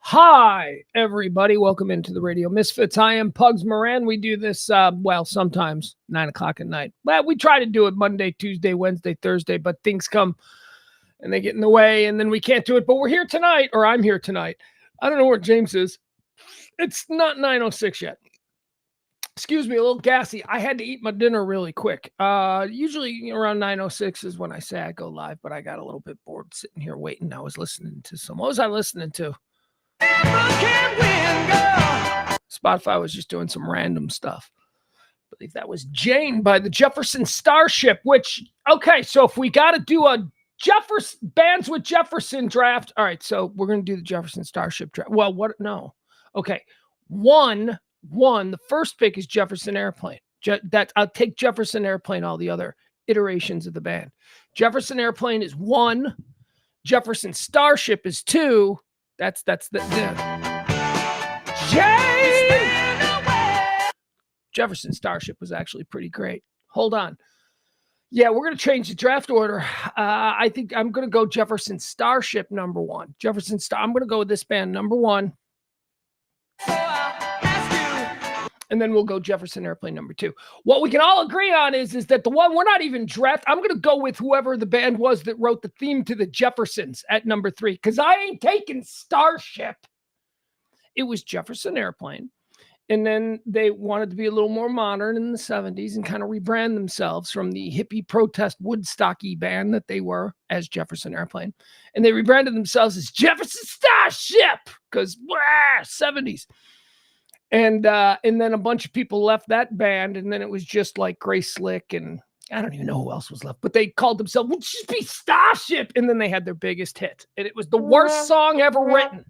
Hi, everybody. Welcome into the Radio Misfits. I am Pugs Moran. We do this, sometimes 9 o'clock at night. Well, we try to do it Monday, Tuesday, Wednesday, Thursday, but things come and they get in the way, and then we can't do it. But we're here tonight, or I'm here tonight. I don't know where James is. It's not 9:06 yet. Excuse me, a little gassy. I had to eat my dinner really quick. Usually around 9:06 is when I say I go live, but I got a little bit bored sitting here waiting. I was listening to what was I listening to? Spotify was just doing some random stuff. I believe that was Jane by the Jefferson Starship, which, okay, so if we got to do a bands with Jefferson draft. All right, so we're going to do the Jefferson Starship draft. Well, what? No. Okay. One, the first pick is Jefferson Airplane. I'll take Jefferson Airplane, all the other iterations of the band. Jefferson Airplane is 1. Jefferson Starship is 2. That's the Jefferson Starship was actually pretty great. Hold on. Yeah, we're going to change the draft order. I think I'm going to go Jefferson Starship number 1. I'm going to go with this band number 1. And then we'll go Jefferson Airplane number 2. What we can all agree on is that the one we're not even draft. I'm going to go with whoever the band was that wrote the theme to the Jeffersons at number 3, because I ain't taking Starship. It was Jefferson Airplane. And then they wanted to be a little more modern in the 70s and kind of rebrand themselves from the hippie protest Woodstocky band that they were as Jefferson Airplane. And they rebranded themselves as Jefferson Starship because 70s. And then a bunch of people left that band, and then it was just like Grace Slick, and I don't even know who else was left, but they called themselves, we'll just be Starship, and then they had their biggest hit, and it was the worst song ever written.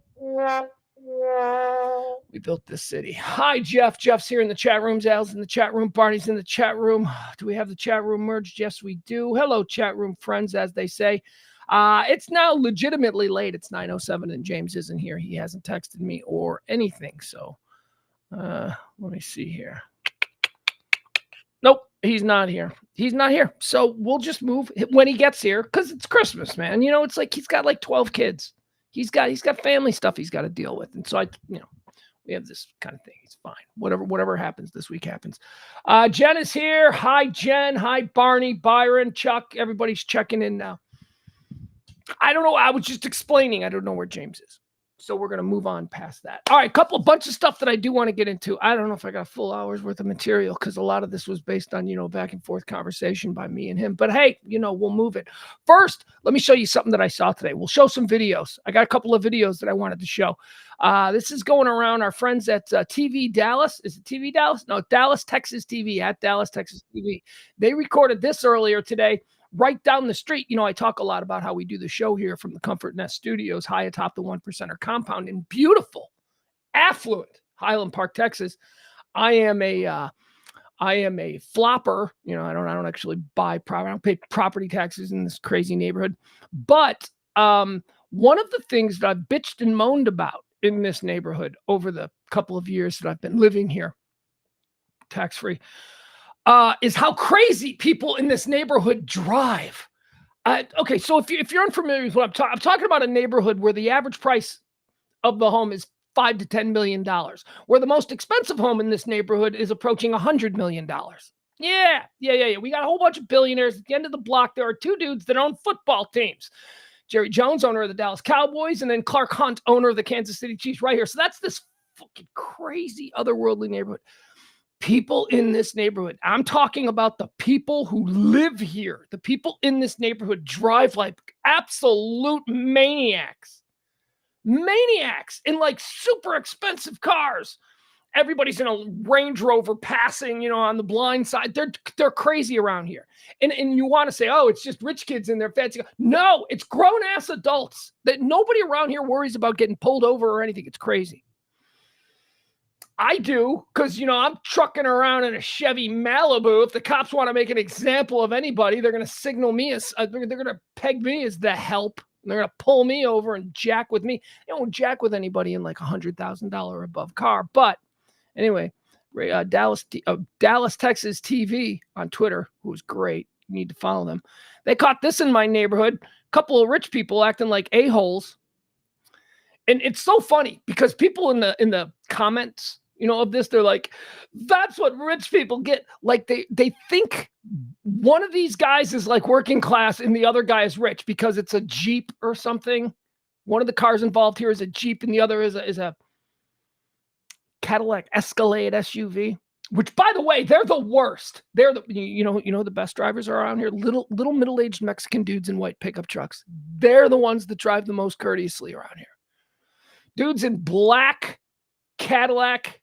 We built this city. Hi, Jeff. Jeff's here in the chat room. Al's in the chat room. Barney's in the chat room. Do we have the chat room merged? Yes, we do. Hello, chat room friends, as they say. It's now legitimately late. It's 9:07, and James isn't here. He hasn't texted me or anything, so... let me see here. Nope, he's not here. So we'll just move when he gets here, because it's Christmas, man. You know, it's like he's got like 12 kids. He's got family stuff he's got to deal with. And so we have this kind of thing. It's fine. Whatever happens this week happens. Jen is here. Hi, Jen. Hi, Barney, Byron, Chuck. Everybody's checking in now. I don't know. I was just explaining. I don't know where James is. So we're going to move on past that. All right, bunch of stuff that I do want to get into. I don't know if I got a full hour's worth of material because a lot of this was based on, back and forth conversation by me and him. But hey, we'll move it. First, let me show you something that I saw today. We'll show some videos. I got a couple of videos that I wanted to show. This is going around our friends at TV Dallas. Is it TV Dallas? No, Dallas, Texas TV, at Dallas, Texas TV. They recorded this earlier today. Right down the street, I talk a lot about how we do the show here from the Comfort Nest Studios, high atop the 1%er compound in beautiful, affluent Highland Park, Texas. I am a flopper. I don't actually buy property. I don't pay property taxes in this crazy neighborhood. But one of the things that I've bitched and moaned about in this neighborhood over the couple of years that I've been living here, tax-free, is how crazy people in this neighborhood drive. Okay, so if you're unfamiliar with what I'm talking about a neighborhood where the average price of the home is $5 to $10 million, where the most expensive home in this neighborhood is approaching $100 million. Yeah. We got a whole bunch of billionaires. At the end of the block, there are 2 dudes that own football teams. Jerry Jones, owner of the Dallas Cowboys, and then Clark Hunt, owner of the Kansas City Chiefs, right here. So that's this fucking crazy otherworldly neighborhood. People in this neighborhood, I'm talking about the people who live here. The people in this neighborhood drive like absolute maniacs. Maniacs in like super expensive cars. Everybody's in a Range Rover passing, on the blind side. They're crazy around here. And you want to say, oh, it's just rich kids in their fancy. No, it's grown-ass adults that nobody around here worries about getting pulled over or anything. It's crazy. I do, because, I'm trucking around in a Chevy Malibu. If the cops want to make an example of anybody, they're going to signal me as, they're going to peg me as the help. They're going to pull me over and jack with me. They won't jack with anybody in like $100,000 above car. But anyway, Dallas, Texas TV on Twitter, who's great. You need to follow them. They caught this in my neighborhood. A couple of rich people acting like a-holes. And it's so funny because people in the comments, of this, they're like, that's what rich people get. Like they think one of these guys is like working class and the other guy is rich because it's a Jeep or something. One of the cars involved here is a Jeep and the other is a Cadillac Escalade SUV. Which, by the way, they're the worst. They're the the best drivers are around here. Little middle-aged Mexican dudes in white pickup trucks. They're the ones that drive the most courteously around here. Dudes in black Cadillac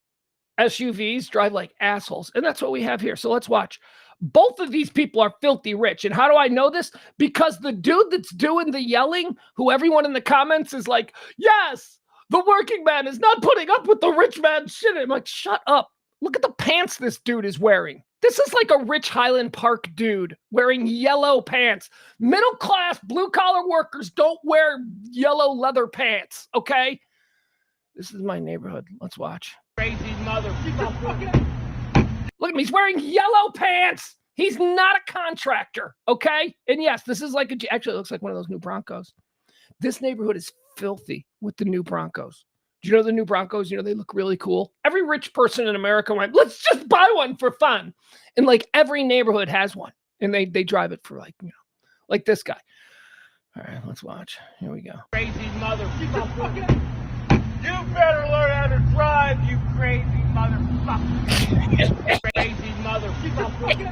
SUVs drive like assholes. And that's what we have here. So let's watch. Both of these people are filthy rich. And how do I know this? Because the dude that's doing the yelling, who everyone in the comments is like, yes, the working man is not putting up with the rich man shit. I'm like, shut up. Look at the pants this dude is wearing. This is like a rich Highland Park dude wearing yellow pants. Middle-class, blue-collar workers don't wear yellow leather pants, okay? This is my neighborhood. Let's watch. Crazy mother. Look at him. He's wearing yellow pants. He's not a contractor, okay? And yes, this is like actually, it looks like one of those new Broncos. This neighborhood is filthy with the new Broncos. Do you know the new Broncos? They look really cool. Every rich person in America went, let's just buy one for fun. And like every neighborhood has one. And they drive it for like this guy. All right, let's watch. Here we go. Crazy mother. You better learn how to drive, you crazy motherfucker. Crazy motherfucker.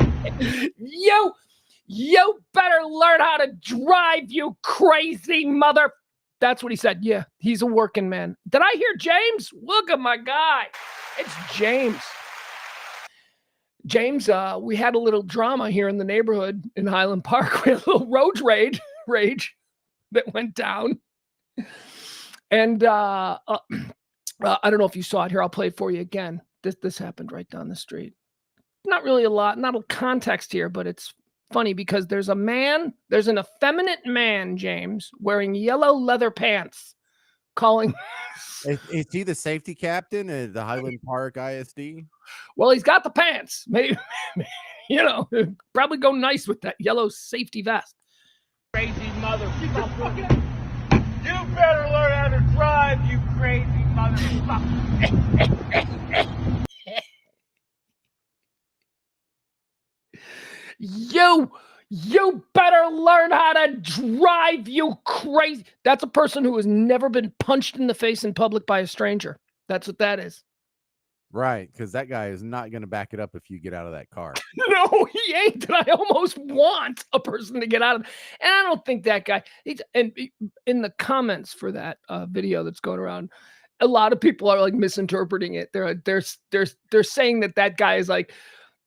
You better learn how to drive, you crazy mother. That's what he said. Yeah, he's a working man. Did I hear James? Look at my guy. It's James. James, we had a little drama here in the neighborhood in Highland Park. We had a little road rage that went down. And I don't know if you saw it here. I'll play it for you again. This happened right down the street. Not really not a context here, but it's funny because there's an effeminate man, James, wearing yellow leather pants, calling. Is he the safety captain at the Highland Park ISD? Well, he's got the pants. Maybe, probably go nice with that yellow safety vest. Crazy motherfucker. You better learn how to drive, you crazy motherfucker. You better learn how to drive, you crazy. That's a person who has never been punched in the face in public by a stranger. That's what that is. Right, because that guy is not going to back it up if you get out of that car. No, he ain't. And I almost want a person to get out of it. And I don't think that guy, and in the comments for that video that's going around, a lot of people are like misinterpreting it. They're saying that guy is like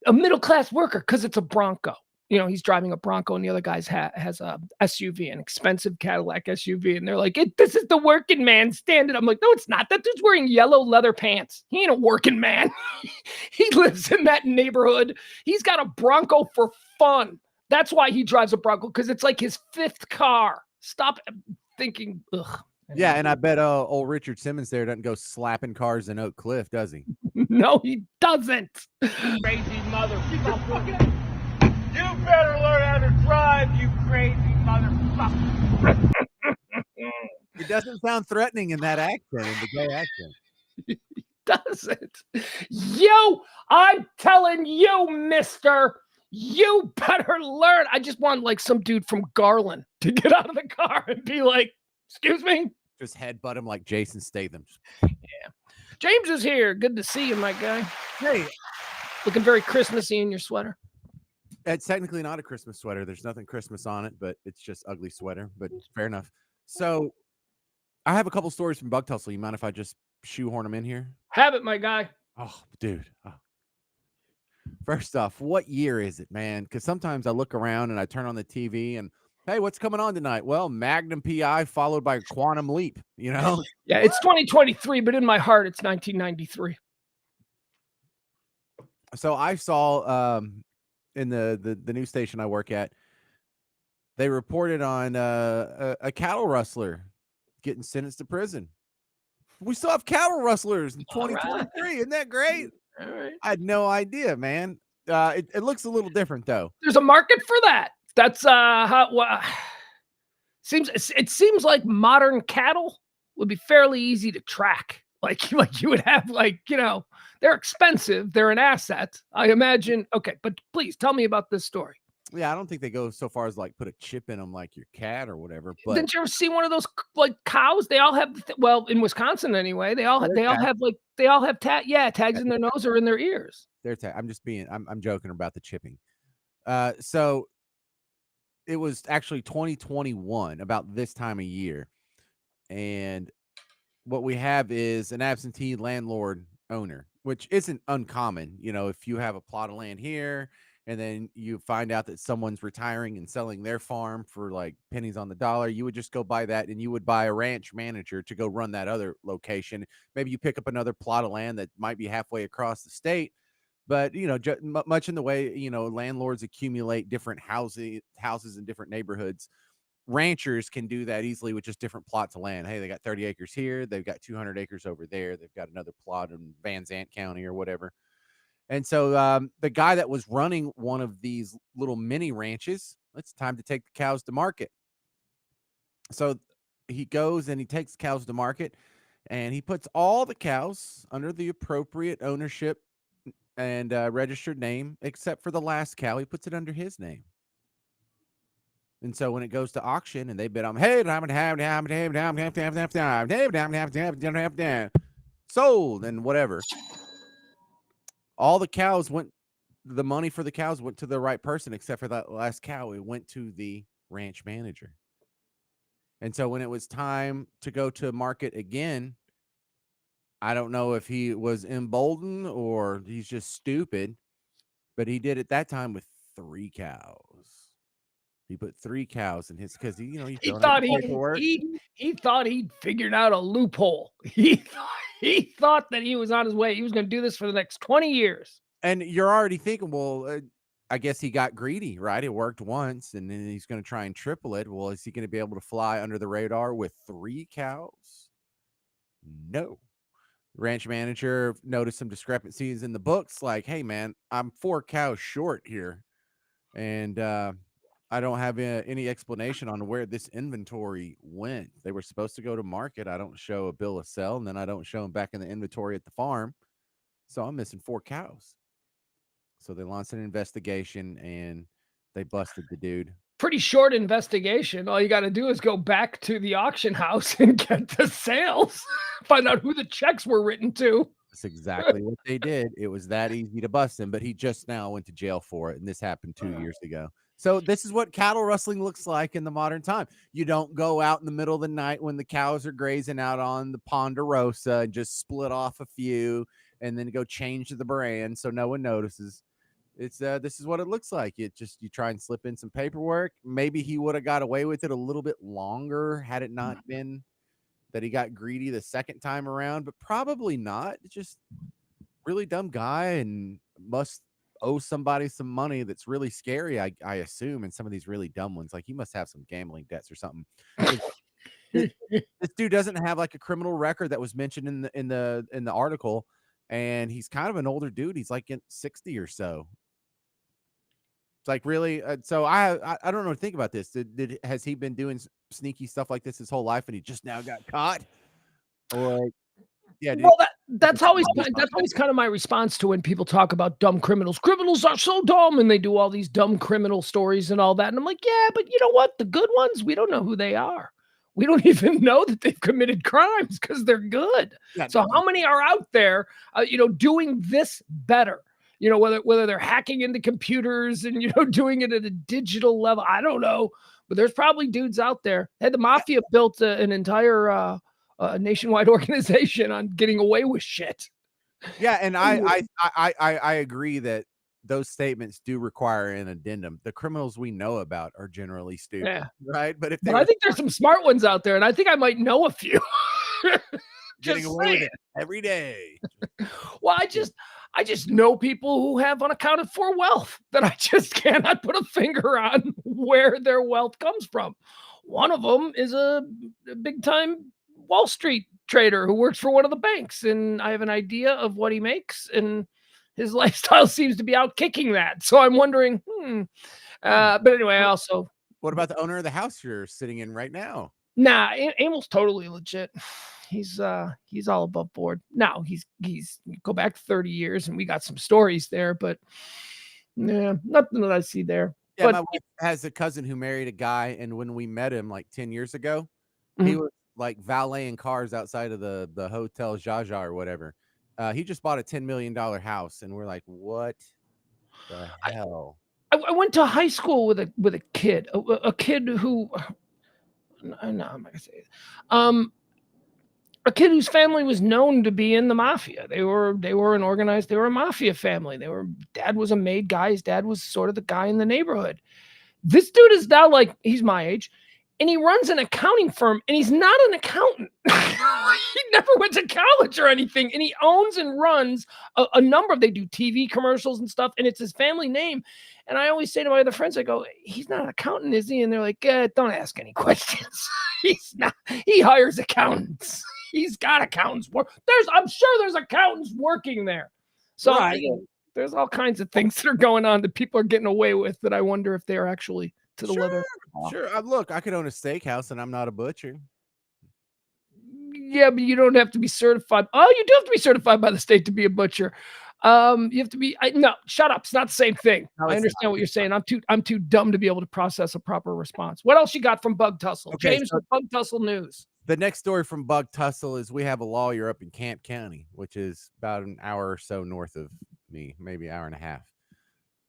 a middle-class worker because it's a Bronco. He's driving a Bronco and the other guy has a SUV, an expensive Cadillac SUV. And they're like, this is the working man standard. I'm like, no, it's not. That dude's wearing yellow leather pants. He ain't a working man. He lives in that neighborhood. He's got a Bronco for fun. That's why he drives a Bronco, because it's like his fifth car. Stop thinking, ugh. Yeah, and I bet old Richard Simmons there doesn't go slapping cars in Oak Cliff, does he? No, he doesn't. Crazy motherfucker. You better learn how to drive, you crazy motherfucker. It doesn't sound threatening in that accent, in the gay accent. It doesn't. I'm telling you, mister, you better learn. I just want like some dude from Garland to get out of the car and be like, excuse me? Just headbutt him like Jason Statham. Yeah. James is here. Good to see you, my guy. Hey. Looking very Christmassy in your sweater. It's technically not a Christmas sweater. There's nothing Christmas on it, but it's just ugly sweater. But fair enough. So I have a couple stories from Bug Tussle. You mind if I just shoehorn them in here? Have it, my guy. Oh, dude. Oh. First off, what year is it, man? Because sometimes I look around and I turn on the TV and, hey, what's coming on tonight? Well, Magnum PI followed by Quantum Leap, Yeah, it's 2023, but in my heart, it's 1993. So I saw in the news station I work at, they reported on a cattle rustler getting sentenced to prison. We still have cattle rustlers in 2023. Right. Isn't that great? All right. I had no idea, man. It looks a little different, though. There's a market for that. That's how it seems like modern cattle. would be fairly easy to track. Like you would have they're expensive. They're an asset, I imagine. Okay, but please tell me about this story. Yeah, I don't think they go so far as like put a chip in them like your cat or whatever. But Didn't you ever see one of those like cows? They all have well in Wisconsin anyway. They all have tags in their nose or in their ears. I'm just being I'm joking about the chipping. So it was actually 2021, about this time of year, and what we have is an absentee landlord owner, which isn't uncommon. You know, if you have a plot of land here and then you find out that someone's retiring and selling their farm for like pennies on the dollar, you would just go buy that and you would buy a ranch manager to go run that other location. Maybe you pick up another plot of land that might be halfway across the state. But you know, much in the way landlords accumulate different houses in different neighborhoods, ranchers can do that easily with just different plots of land. Hey, they got 30 acres here. They've got 200 acres over there. They've got another plot in Van Zant County or whatever. And so the guy that was running one of these little mini ranches, it's time to take the cows to market. So he goes and he takes cows to market, and he puts all the cows under the appropriate ownership and registered name, except for the last cow. He puts it under his name. And so when it goes to auction and they bid on, hey, sold and whatever, all the cows went, the money for the cows went to the right person, except for that last cow. It went to the ranch manager. And so when it was time to go to market again, I don't know if he was emboldened or he's just stupid, but he did it that time with 3 cows. He put 3 cows in his, because he thought he'd figured out a loophole. He thought that he was on his way. He was going to do this for the next 20 years. And you're already thinking, well, I guess he got greedy, right? It worked once, and then he's going to try and triple it. Well, is he going to be able to fly under the radar with 3 cows? No. Ranch manager noticed some discrepancies in the books, like, hey, man, I'm 4 cows short here. And I don't have any explanation on where this inventory went. They were supposed to go to market. I don't show a bill of sale, and then I don't show them back in the inventory at the farm. So I'm missing 4 cows. So they launched an investigation, and they busted the dude. Pretty short investigation. All you got to do is go back to the auction house and get the sales, find out who the checks were written to. That's exactly what they did. It was that easy to bust him, but he just now went to jail for it, and this happened 2 years ago. So this is what cattle rustling looks like in the modern time. You don't go out in the middle of the night when the cows are grazing out on the Ponderosa and just split off a few and then go change the brand so no one notices. It's this is what it looks like. You try and slip in some paperwork. Maybe he would have got away with it a little bit longer had it not been that he got greedy the second time around, but probably not. It's just really dumb guy and must owe somebody some money that's really scary, I assume, and some of these really dumb ones. Like, he must have some gambling debts or something. This dude doesn't have like a criminal record that was mentioned in the article, and he's kind of an older dude. He's like in 60 or so. It's like, really? So I don't know what to think about this. Has he been doing sneaky stuff like this his whole life, and he just now got caught? Or yeah, well, that's always kind of my response to when people talk about dumb criminals. Criminals are so dumb, and they do all these dumb criminal stories and all that. And I'm like, yeah, but you know what? The good ones, we don't know who they are. We don't even know that they've committed crimes because they're good. Yeah. So how many are out there, doing this better? Whether they're hacking into computers and, doing it at a digital level, I don't know. But there's probably dudes out there. Hey, the mafia built an entire nationwide organization on getting away with shit. Yeah, and I agree that those statements do require an addendum. The criminals we know about are generally stupid, right? But I think there's some smart ones out there, and I think I might know a few. Getting away with it every day. Well, I just know people who have unaccounted for wealth that I just cannot put a finger on where their wealth comes from. One of them is a big time Wall Street trader who works for one of the banks, and I have an idea of what he makes, and his lifestyle seems to be out kicking that. So I'm wondering, but anyway, I also. What about the owner of the house you're sitting in right now? Nah, Emil's totally legit. He's all above board. Now he's go back 30 years and we got some stories there, but yeah, nothing that I see there. Yeah, But my wife has a cousin who married a guy, and when we met him like 10 years ago, he mhm. was like valeting cars outside of the hotel Jaja or whatever. He just bought a $10 million house, and we're like, what the I, hell? I went to high school with a kid, a kid who no, I'm not gonna say it. Um, a kid whose family was known to be in the mafia. They were an organized. They were a mafia family. Dad was a made guy. His dad was sort of the guy in the neighborhood. This dude is now like he's my age, and he runs an accounting firm, and he's not an accountant. He never went to college or anything, and he owns and runs a number of. They do TV commercials and stuff, and it's his family name. And I always say to my other friends, I go, "He's not an accountant, is he?" And they're like, "Don't ask any questions. He's not. He hires accountants. He's got accountants work. I'm sure there's accountants working there. So Right. there's all kinds of things that are going on that people are getting away with that I wonder if they're actually to the Sure, letter of the law. sure. Look, I could own a steakhouse, and I'm not a butcher. Yeah, but you don't have to be certified. Oh, you do have to be certified by the state to be a butcher. You have to be. No, shut up. It's not the same thing. No, I it's not. understand what you're saying. I'm too dumb to be able to process a proper response. What else you got from Bug Tussle, Okay, James? so With Bug Tussle news. the next story from Bug Tussle is we have a lawyer up in Camp County, which is about an hour or so north of me, maybe an hour and a half.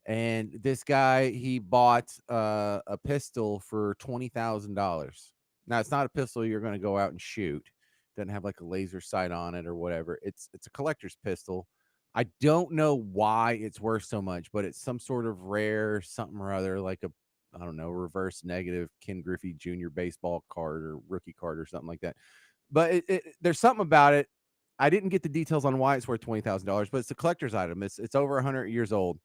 And this guy, he bought a pistol for $20,000. Now, it's not a pistol you're going to go out and shoot. Doesn't have like a laser sight on it or whatever. It's a collector's pistol. I don't know why it's worth so much, but it's some sort of rare something or other, like a I don't know, reverse negative Ken Griffey Jr. baseball card or rookie card or something like that. But there's something about it. I didn't get the details on why it's worth $20,000, but it's a collector's item. It's over 100 years old,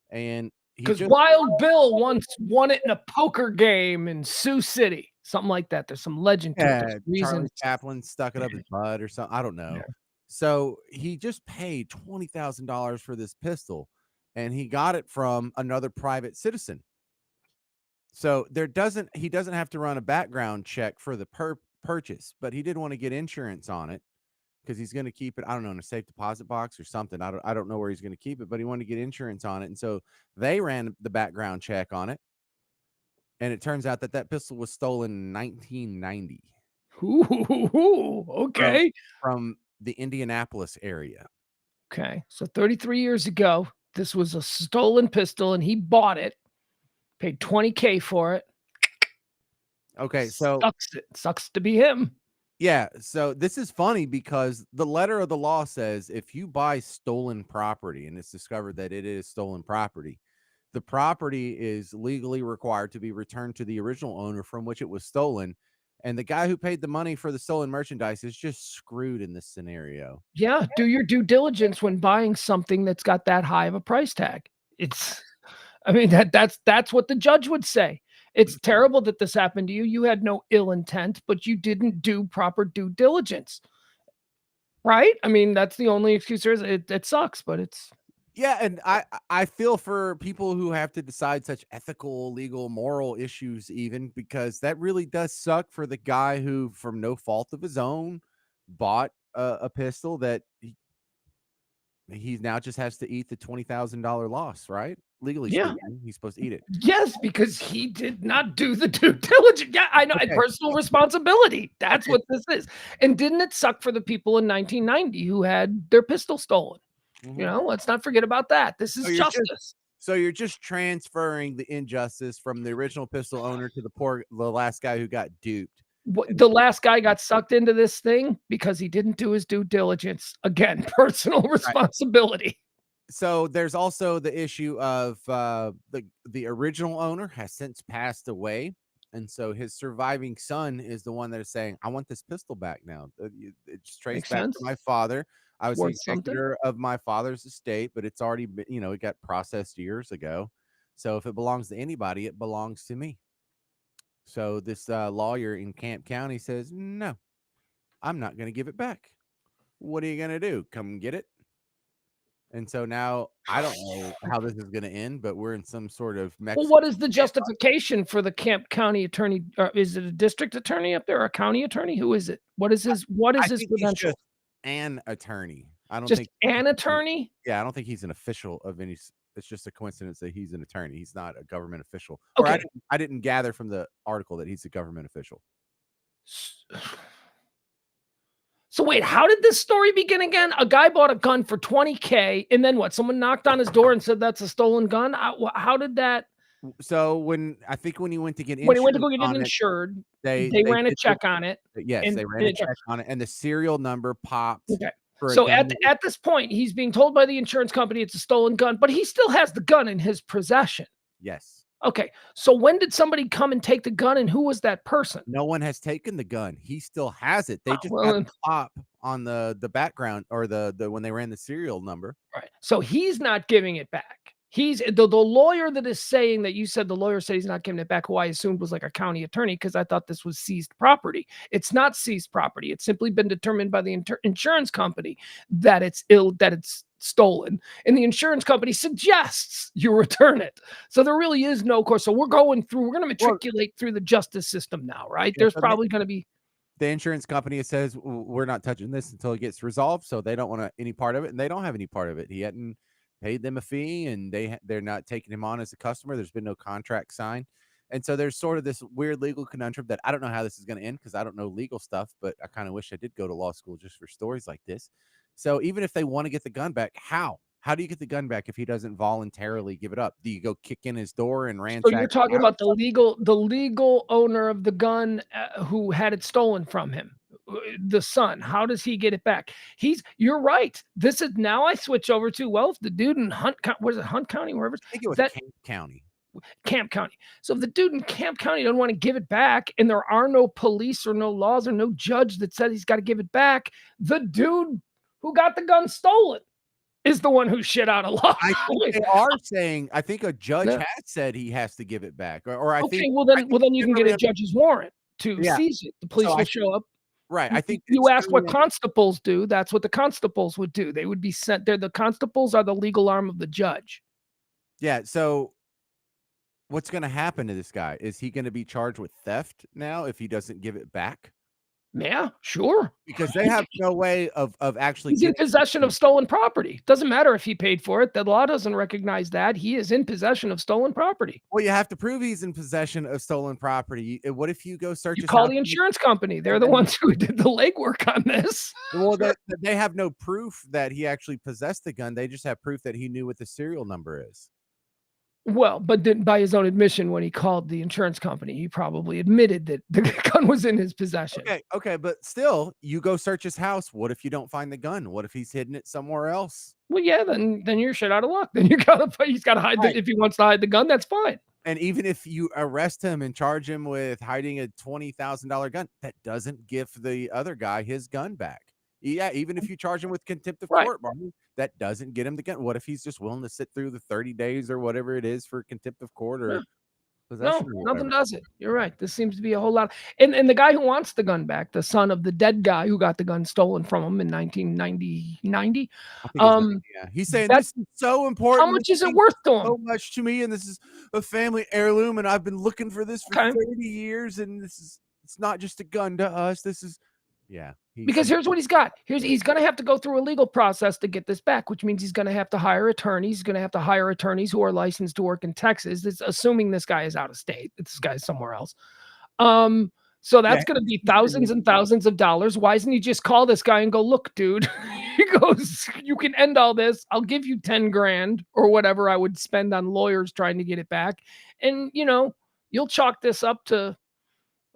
and he Because just Wild Bill once won it in a poker game in Sioux City, something like that. There's some legend to it. There's yeah, reasons. Charlie Chaplin stuck it up his butt or something. I don't know. So he just paid $20,000 for this pistol, and he got it from another private citizen. So he doesn't have to run a background check for the purchase, but he did want to get insurance on it because he's going to keep it. I don't know, in a safe deposit box or something. I don't know where he's going to keep it, but he wanted to get insurance on it, and so they ran the background check on it, and it turns out that that pistol was stolen in 1990 Ooh, from okay. from the Indianapolis area. Okay. So 33 years ago, this was a stolen pistol and he bought it, paid 20K for it. Okay, so Sucks to be him. yeah, so this is funny because the letter of the law says if you buy stolen property and it's discovered that it is stolen property, the property is legally required to be returned to the original owner from which it was stolen. And the guy who paid the money for the stolen merchandise is just screwed in this scenario. Yeah, do your due diligence when buying something that's got that high of a price tag. It's I mean that's what the judge would say. It's terrible that this happened to you. You had no ill intent, but you didn't do proper due diligence. Right? I mean, that's the only excuse there is. It sucks, but it's Yeah, and I feel for people who have to decide such ethical, legal, moral issues, even because that really does suck for the guy who, from no fault of his own, bought a pistol that he now just has to eat the $20,000 loss, right? Legally yeah. speaking, he's supposed to eat it. Yes, because he did not do the due diligence. Yeah, I know, and Okay. personal responsibility. That's Okay. what this is. And didn't it suck for the people in 1990 who had their pistol stolen? Mhm. Let's not forget about that. This So is you're just justice. so you're just transferring the injustice from the original pistol owner to the last guy who got duped. And The last guy got sucked into this thing because he didn't do his due diligence. Again, personal right. responsibility. So there's also the issue of the original owner has since passed away, and so his surviving son is the one that is saying, "I want this pistol back now." It's traced Makes back to sense. my father. I It's was the worth something. executor of my father's estate, but it's already been, it got processed years ago. So if it belongs to anybody, it belongs to me. So this lawyer in Camp County says, "No, I'm not going to give it back. What are you going to do? Come get it?" And so now I don't know how this is going to end, but we're in some sort of Well, Mexican what is the standoff. justification for the Camp County attorney? Is it a district attorney up there or a county attorney? Who is it? What is his I think he's credential? just an attorney. I don't Just think an attorney? yeah, I don't think he's an official of any it's just a coincidence that he's an attorney. He's not a government official. Or Okay. I didn't gather from the article that he's a government official. So wait, how did this story begin again? A guy bought a gun for $20K, and then what? Someone knocked on his door and said that's a stolen gun. How did that? So when he went to get When he went to insurance go get it on it, insured, they they ran a did the check on it, yes, and they ran and a it. check on it, and the serial number popped Okay. for a So gun. at this point, he's being told by the insurance company it's a stolen gun, but he still has the gun in his possession. Yes. Okay. So when did somebody come and take the gun, and who was that person? No one has taken the gun. He still has it. They just Well, got a pop on the background or the when they ran the serial number. right. So he's not giving it back. He's the lawyer that is saying that you said the lawyer said he's not giving it back, who I assumed was like a county attorney because I thought this was seized property. It's not seized property. It's simply been determined by the insurance company that it's stolen, and the insurance company suggests you return it. So there really is no course. So we're going to matriculate through the justice system now, right? Yeah, There's so probably going to be. the insurance company says we're not touching this until it gets resolved, so they don't want any part of it, and they don't have any part of it. He hadn't paid them a fee, and they're not taking him on as a customer. There's been no contract signed, and so there's sort of this weird legal conundrum that I don't know how this is going to end because I don't know legal stuff, but I kind of wish I did go to law school just for stories like this. So even if they want to get the gun back, how? How do you get the gun back if he doesn't voluntarily give it up? Do you go kick in his door and ransack? So you're talking about the legal owner of the gun who had it stolen from him, the son. How does he get it back? You're right. This is now I switch over to if the dude in Hunt County, wherever I think it was that Camp County. Camp County. So if the dude in Camp County doesn't want to give it back, and there are no police or no laws or no judge that says he's got to give it back, the dude who got the gun stolen is the one who shit out of luck. I think they are saying. I think a judge Yeah. has said he has to give it back, or I Okay, think. well then you can get a judge's warrant to Yeah. seize it. The police So will show up. Right. I think You it's ask what still- constables do. That's what the constables would do. They would be sent there. The constables are the legal arm of the judge. Yeah. So what's going to happen to this guy? Is he going to be charged with theft now if he doesn't give it back? Yeah, sure. Because they have no way of actually. He's in possession of stolen property. Doesn't matter if he paid for it. The law doesn't recognize that. He is in possession of stolen property. Well, you have to prove he's in possession of stolen property. What if you go search? You his call house the insurance company. They're the ones who did the legwork on this. Well, they have no proof that he actually possessed the gun. They just have proof that he knew what the serial number is. Well, but then by his own admission, when he called the insurance company, he probably admitted that the gun was in his possession. Okay, but still, you go search his house. What if you don't find the gun? What if he's hidden it somewhere else? Well, yeah, then you're shit out of luck. Then he's got to hide Right. if he wants to hide the gun, that's fine. And even if you arrest him and charge him with hiding a $20,000 gun, that doesn't give the other guy his gun back. Yeah, even if you charge him with contempt of court, Barney, that doesn't get him the gun. What if he's just willing to sit through the 30 days or whatever it is for contempt of court or possession? No, nothing does it. You're right. This seems to be a whole lot. And the guy who wants the gun back, the son of the dead guy who got the gun stolen from him in 1990. Yeah, he's saying this is so important. How much is it worth to him? So much to me, and this is a family heirloom, and I've been looking for this for 30 years, and it's not just a gun to us. This is because here's what he's got. He's going to have to go through a legal process to get this back, which means he's going to have to hire attorneys. He's going to have to hire attorneys who are licensed to work in Texas. It's assuming this guy is out of state. This guy's somewhere else. So that's going to be thousands and thousands of dollars. Why doesn't he just call this guy and go, look, dude, he goes, you can end all this. I'll give you 10 grand or whatever I would spend on lawyers trying to get it back. And, you'll chalk this up to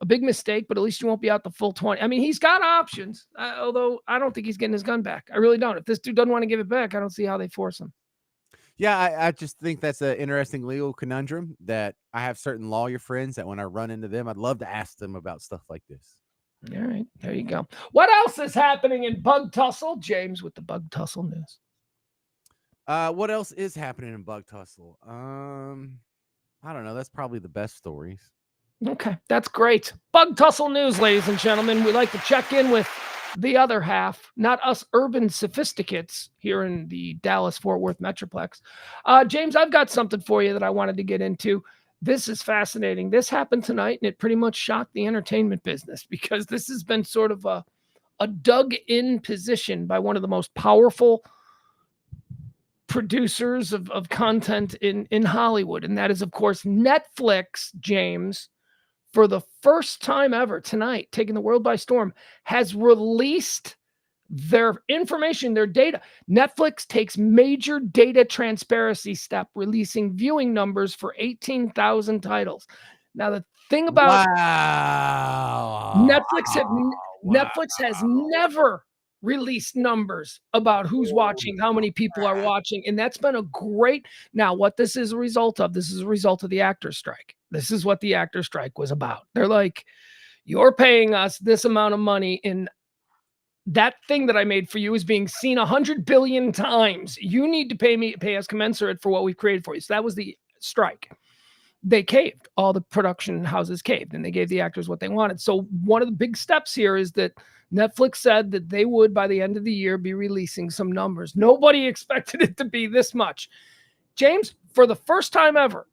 a big mistake, but at least you won't be out the full 20. I mean, he's got options, although I don't think he's getting his gun back. I really don't. If this dude doesn't want to give it back, I don't see how they force him. Yeah, I just think that's an interesting legal conundrum that I have certain lawyer friends that when I run into them, I'd love to ask them about stuff like this. All right, there you go. What else is happening in Bug Tussle? James with the Bug Tussle news. What else is happening in Bug Tussle? I don't know. That's probably the best stories. Okay, that's great. Bug Tussle news, ladies and gentlemen. We like to check in with the other half, not us urban sophisticates here in the Dallas-Fort Worth Metroplex. James, I've got something for you that I wanted to get into. This is fascinating. This happened tonight, and it pretty much shocked the entertainment business because this has been sort of a dug-in position by one of the most powerful producers of content in Hollywood, and that is, of course, Netflix, James, for the first time ever tonight, taking the world by storm, has released their information, their data. Netflix takes major data transparency step, releasing viewing numbers for 18,000 titles. Now, the thing about Wow. Netflix have Wow. Netflix has never released numbers about who's watching, how many people are watching, and that's been a great. Now, what this is a result of, this is a result of the actors strike. This is what the actors strike was about. They're like, you're paying us this amount of money, and that thing that I made for you is being seen 100 billion times. You need to pay us commensurate for what we created for you. So that was the strike. They caved. All the production houses caved, and they gave the actors what they wanted. So one of the big steps here is that Netflix said that they would, by the end of the year, be releasing some numbers. Nobody expected it to be this much. James, for the first time ever,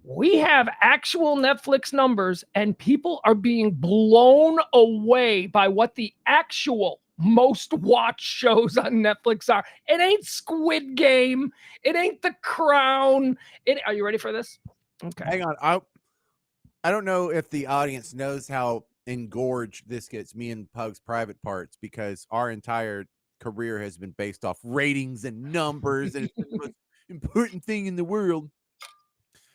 we have actual Netflix numbers, and people are being blown away by what the actual most watched shows on Netflix are. It ain't Squid Game. It ain't The Crown. Are you ready for this? Okay. Hang on. I don't know if the audience knows how engorged this gets me and Pug's private parts, because our entire career has been based off ratings and numbers, and it's the most important thing in the world.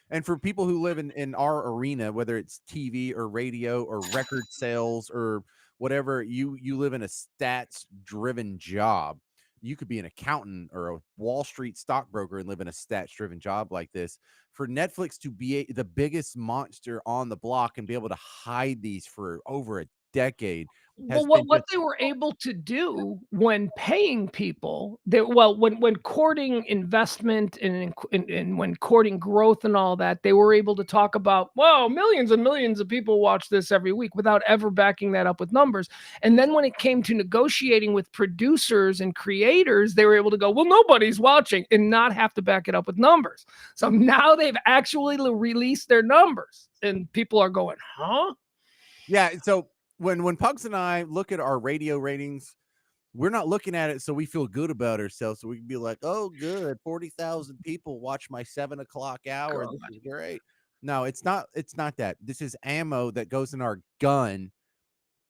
And for people who live in our arena, whether it's TV or radio or record sales or whatever, you live in a stats driven job. You could be an accountant or a Wall Street stockbroker and live in a stats driven job like this. For Netflix to be the biggest monster on the block and be able to hide these for over a decade Well, has been what just they were able to do when paying people, when courting investment and when courting growth and all that, they were able to talk about, whoa, millions and millions of people watch this every week without ever backing that up with numbers. And then when it came to negotiating with producers and creators, they were able to go, well, nobody's watching, and not have to back it up with numbers. So now they've actually released their numbers, and people are going, huh? yeah. So when Pugs and I look at our radio ratings, we're not looking at it so we feel good about ourselves. So we can be like, oh, good, 40,000 people watch my 7 o'clock hour. God. This is great. No, it's not. It's not that. This is ammo that goes in our gun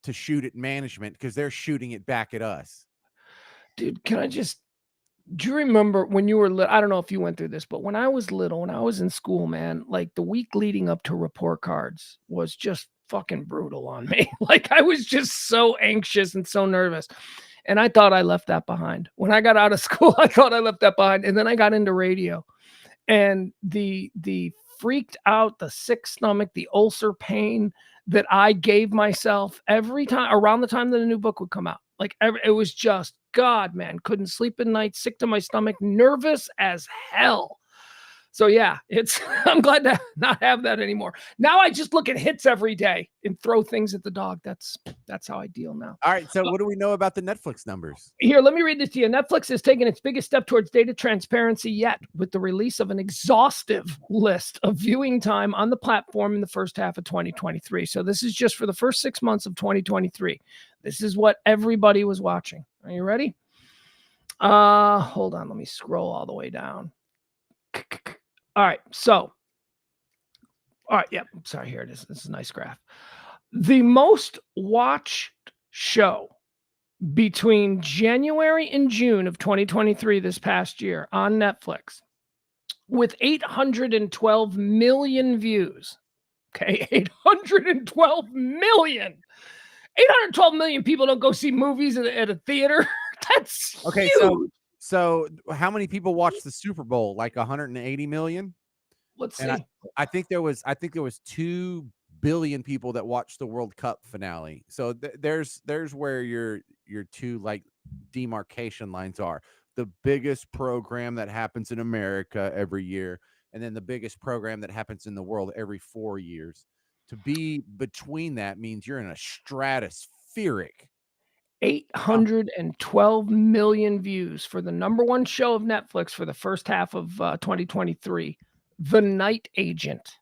to shoot at management because they're shooting it back at us. Dude, do you remember when you were little? I don't know if you went through this, but when I was little, when I was in school, man, like the week leading up to report cards was just fucking brutal on me. Like I was just so anxious and so nervous. And I thought I left that behind. When I got out of school, I thought I left that behind. And then I got into radio. And the freaked out, the sick stomach, the ulcer pain that I gave myself every time around the time that a new book would come out. Like it was just God, man, couldn't sleep at night, sick to my stomach, nervous as hell. So yeah, it's I'm glad to not have that anymore. Now I just look at hits every day and throw things at the dog. That's how I deal now. All right. So what do we know about the Netflix numbers? Here, let me read this to you. Netflix has taken its biggest step towards data transparency yet with the release of an exhaustive list of viewing time on the platform in the first half of 2023. So this is just for the first 6 months of 2023. This is what everybody was watching. Are you ready? Hold on. Let me scroll all the way down. All right. So, all right. Yeah. Sorry. Here it is. This is a nice graph. The most watched show between January and June of 2023, this past year, on Netflix, with 812 million views. Okay, 812 million. 812 million people don't go see movies at a theater. That's Okay. huge. So how many people watched the Super Bowl? Like 180 million? Let's And see. I think there was 2 billion people that watched the World Cup finale. So there's where your two like demarcation lines are. The biggest program that happens in America every year, and then the biggest program that happens in the world every 4 years. To be between that means you're in a stratospheric 812 million views for the number one show of Netflix for the first half of 2023, The Night Agent.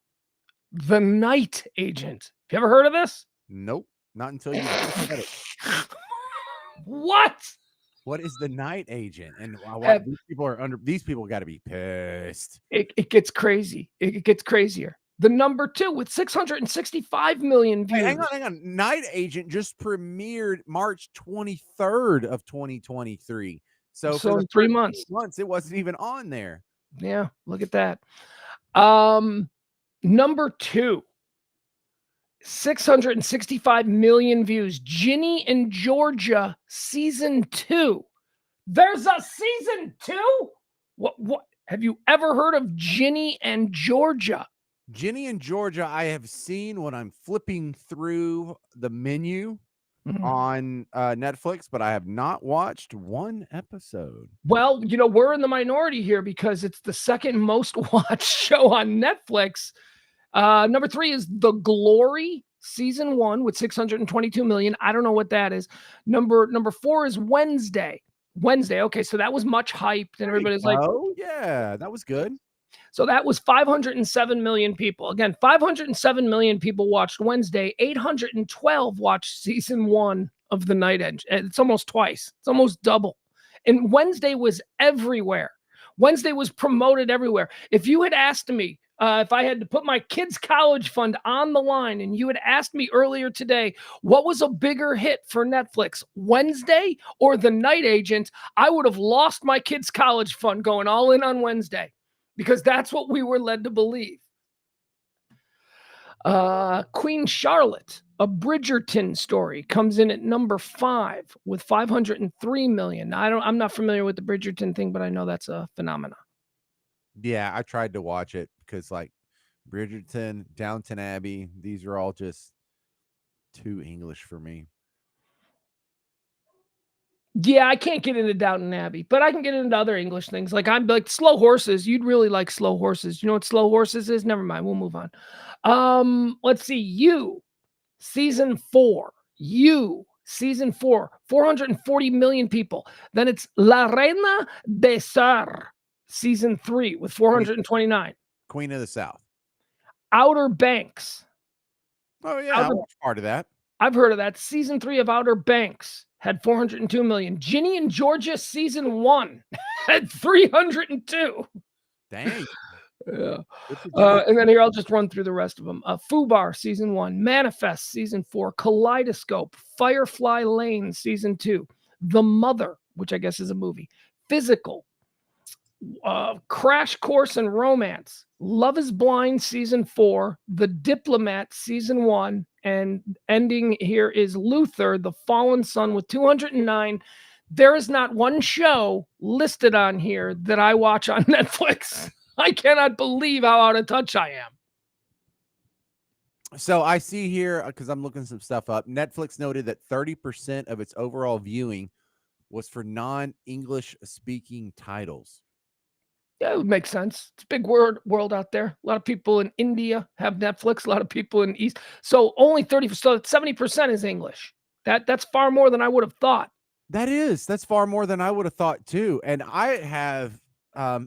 The Night Agent. Have you ever heard of this? Nope, not until you just said it. What? What is the night agent? And Have, these people got to be pissed. it gets crazy. It gets crazier. The number two with 665 million views. Wait, hang on. Night Agent just premiered March 23rd of 2023. So for the in 3 months. it wasn't even on there. Yeah, look at that. Number two, 665 million views. Ginny and Georgia season 2. There's a season 2? What have you ever heard of Ginny and Georgia? Ginny and Georgia, I have seen when I'm flipping through the menu on Netflix, but I have not watched one episode. Well, we're in the minority here because it's the second most watched show on Netflix. Number 3 is The Glory, season 1 with 622 million. I don't know what that is. Number 4 is Wednesday. Okay, so that was much hyped, and everybody's like, "Oh yeah, that was good." So that was 507 million people. Again, 507 million people watched Wednesday. 812 watched season 1 of The Night Edge. It's almost twice. It's almost double. And Wednesday was everywhere. Wednesday was promoted everywhere. If you had asked me, if I had to put my kids' college fund on the line, and you had asked me earlier today, what was a bigger hit for Netflix, Wednesday or The Night Agent, I would have lost my kids' college fund going all in on Wednesday, because that's what we were led to believe. Queen Charlotte, a Bridgerton story, comes in at number 5 with 503 million. I'm not familiar with the Bridgerton thing, but I know that's a phenomenon. Yeah, I tried to watch it because like Bridgerton, Downton Abbey, these are all just too English for me. Yeah, I can't get into Downton Abbey, but I can get into other English things. Like I'm like Slow Horses. You'd really like Slow Horses. You know what Slow Horses is? Never mind. We'll move on. Let's see. You, season 4. You, season 4. 440 million people. Then it's La Reina de Sar, season 3 with 429. Queen of the South. Outer Banks. Oh yeah, I watched part of that. I've heard of that. Season 3 of Outer Banks had 402 million. Ginny and Georgia season 1 had 302. Dang. Yeah. And then here, I'll just run through the rest of them. Fubar season 1, Manifest season 4, Kaleidoscope, Firefly Lane season 2, The Mother, which I guess is a movie, Physical, Crash Course in Romance, Love is Blind season 4, The Diplomat season 1, and ending here is Luther, the Fallen Son with 209. There is not one show listed on here that I watch on Netflix. I cannot believe how out of touch I am. So I see here, because I'm looking some stuff up, Netflix noted that 30% of its overall viewing was for non-English speaking titles. Yeah, it would make sense. It's a big world out there. A lot of people in India have Netflix. A lot of people in East. So only 30%. So 70% is English. That's far more than I would have thought. That's far more than I would have thought too. And I have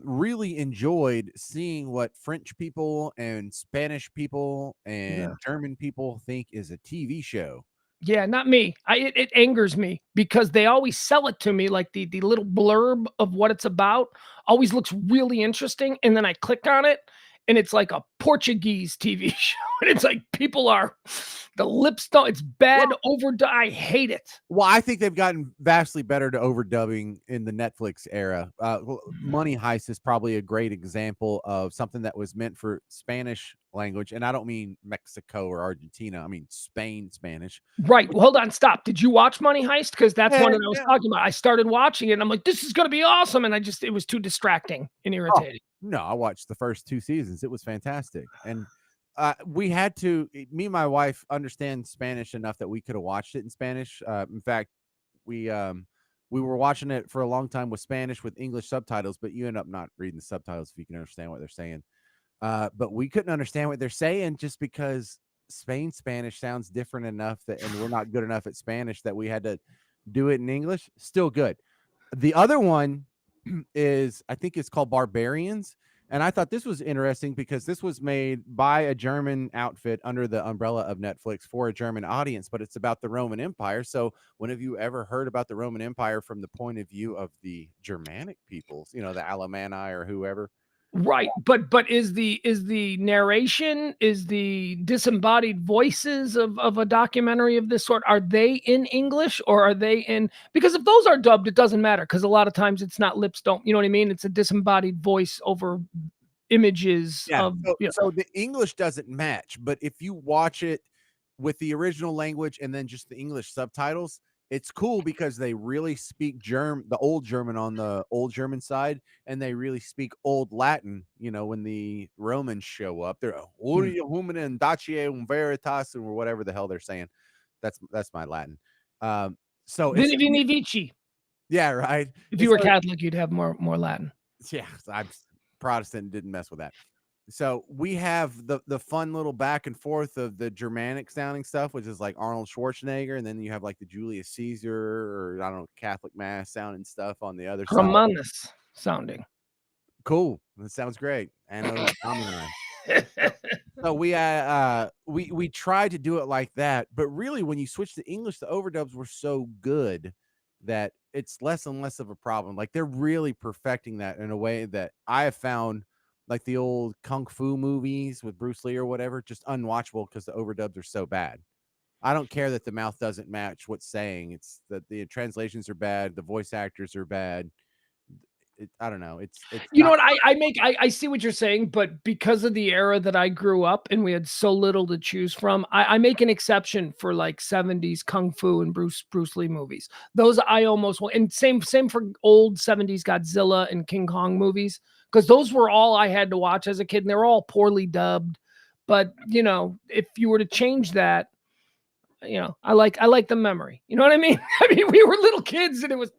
really enjoyed seeing what French people and Spanish people and German people think is a TV show. Yeah, not me. It angers me because they always sell it to me like the little blurb of what it's about always looks really interesting, and then I click on it, and it's like a Portuguese TV show, and it's like the lips don't. It's bad overdub. I hate it. Well, I think they've gotten vastly better to overdubbing in the Netflix era. Money Heist is probably a great example of something that was meant for Spanish language, and I don't mean Mexico or Argentina. I mean Spain Spanish. Right. Well, hold on. Stop. Did you watch Money Heist? Because that's one that I was talking about. I started watching it, and I'm like, this is going to be awesome, and it was too distracting and irritating. No, I watched the first 2 seasons. It was fantastic, and we had to. Me and my wife understand Spanish enough that we could have watched it in Spanish. In fact, we were watching it for a long time with Spanish with English subtitles, but you end up not reading the subtitles if you can understand what they're saying. But we couldn't understand what they're saying just because Spanish sounds different enough and we're not good enough at Spanish that we had to do it in English, still good. The other one is, I think it's called Barbarians. And I thought this was interesting because this was made by a German outfit under the umbrella of Netflix for a German audience, but it's about the Roman Empire. So, when have you ever heard about the Roman Empire from the point of view of the Germanic peoples, the Alemanni or whoever? Right, but is the narration, is the disembodied voices of a documentary of this sort, are they in English or are they in, because if those are dubbed, it doesn't matter because a lot of times it's not lips don't, you know what I mean? It's a disembodied voice over images Yeah. of, So the English doesn't match, but if you watch it with the original language and then just the English subtitles, it's cool because they really speak the old German on the old German side, and they really speak old Latin. When the Romans show up, they're "Aurea hominem dacie veritas" or whatever the hell they're saying. That's my Latin. So it's Vini Vini Vici. yeah, right. If And you were so Catholic, you'd have more Latin. yeah, I'm Protestant, didn't mess with that. So we have the fun little back and forth of the Germanic sounding stuff, which is like Arnold Schwarzenegger, and then you have like the Julius Caesar or I don't know, Catholic Mass sounding stuff on the other side. Romanus sounding. Cool. That sounds great. Anno Domini. So we tried to do it like that, but really when you switch to English, the overdubs were so good that it's less and less of a problem. Like they're really perfecting that in a way that I have found, like the old kung fu movies with Bruce Lee or whatever, just unwatchable because the overdubs are so bad. I don't care that the mouth doesn't match what's saying. It's that the translations are bad, the voice actors are bad. I don't know. It's You know not. what? I see what you're saying, but because of the era that I grew up and we had so little to choose from, I make an exception for like 70s kung fu and Bruce Lee movies. Those I almost want, and same for old 70s Godzilla and King Kong movies, because those were all I had to watch as a kid, and they're all poorly dubbed. But if you were to change that, I like the memory. You know what I mean? I mean, we were little kids and it was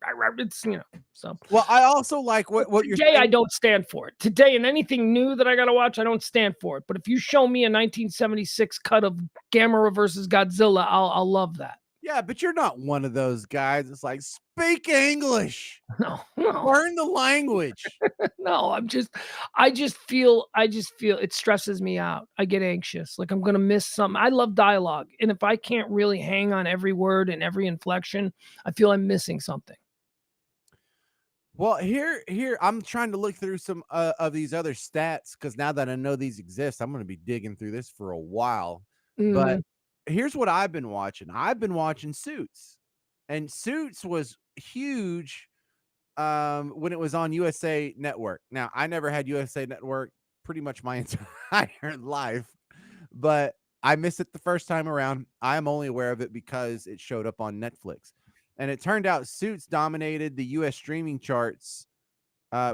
so. Well, I also like what you're Today, saying. I don't stand for it. Today, and anything new that I got to watch, I don't stand for it. But if you show me a 1976 cut of Gamera versus Godzilla, I'll love that. Yeah, but you're not one of those guys. It's like, speak English, No, no, learn the language. no. I just feel it stresses me out. I get anxious. Like I'm gonna miss something. I love dialogue, and if I can't really hang on every word and every inflection, I feel I'm missing something. Well, here, I'm trying to look through some of these other stats because now that I know these exist, I'm going to be digging through this for a while. But Mhm. here's what I've been watching. I've been watching Suits, and Suits was huge when it was on USA Network. Now, I never had USA Network pretty much my entire life, but I missed it the first time around. I am only aware of it because it showed up on Netflix. And it turned out Suits dominated the US streaming charts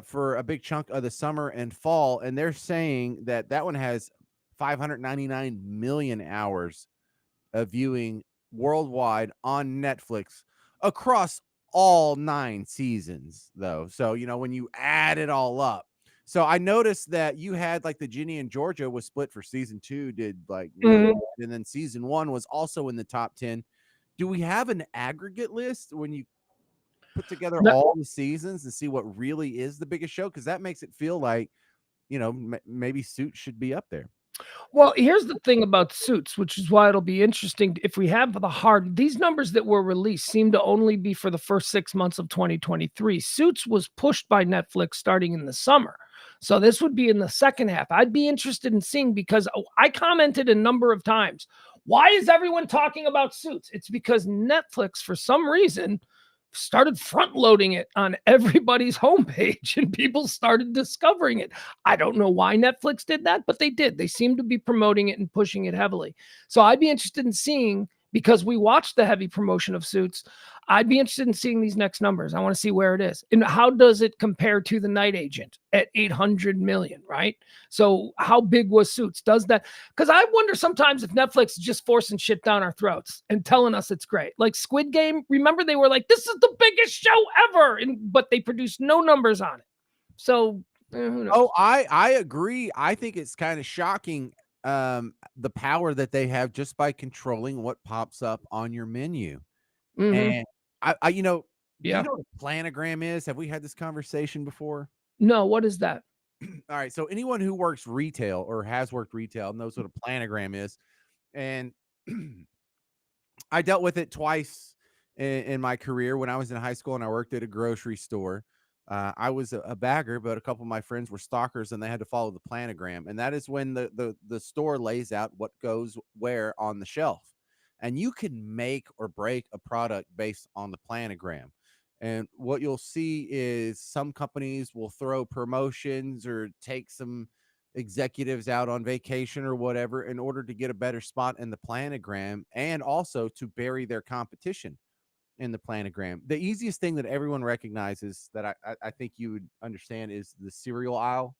for a big chunk of the summer and fall. And they're saying that one has 599 million hours of viewing worldwide on Netflix across all 9 seasons, though. So, when you add it all up. So I noticed that you had like the Ginny and Georgia was split for season 2, did like really Mhm. good, and then season 1 was also in the top 10. Do we have an aggregate list when you put together No, all the seasons and see what really is the biggest show? Because that makes it feel like, maybe Suits should be up there. well, here's the thing about Suits, which is why it'll be interesting if we have these numbers that were released seem to only be for the first 6 months of 2023. Suits was pushed by Netflix starting in the summer. So this would be in the second half. I'd be interested in seeing because I commented a number of times. Why is everyone talking about Suits? It's because Netflix, for some reason, started front loading it on everybody's homepage and people started discovering it. I don't know why Netflix did that, but they did. They seem to be promoting it and pushing it heavily. So I'd be interested in seeing, because we watched the heavy promotion of Suits, I'd be interested in seeing these next numbers. I want to see where it is. And how does it compare to The Night Agent at 800 million, right? So how big was Suits? Does that, because I wonder sometimes if Netflix is just forcing shit down our throats and telling us it's great. Like Squid Game, remember they were like, this is the biggest show ever, but they produced no numbers on it. So who knows? Oh, I agree. I think it's kind of shocking the power that they have just by controlling what pops up on your menu. Mhm. And Do you Yeah. know what a planogram is? Have we had this conversation before? No, what is that? All right. So anyone who works retail or has worked retail knows what a planogram is. And I dealt with it twice in my career. When I was in high school and I worked at a grocery store, I was a bagger, but a couple of my friends were stalkers and they had to follow the planogram. And that is when the store lays out what goes where on the shelf. And you can make or break a product based on the planogram. And what you'll see is some companies will throw promotions or take some executives out on vacation or whatever in order to get a better spot in the planogram and also to bury their competition in the planogram. The easiest thing that everyone recognizes that I think you would understand is the cereal aisle,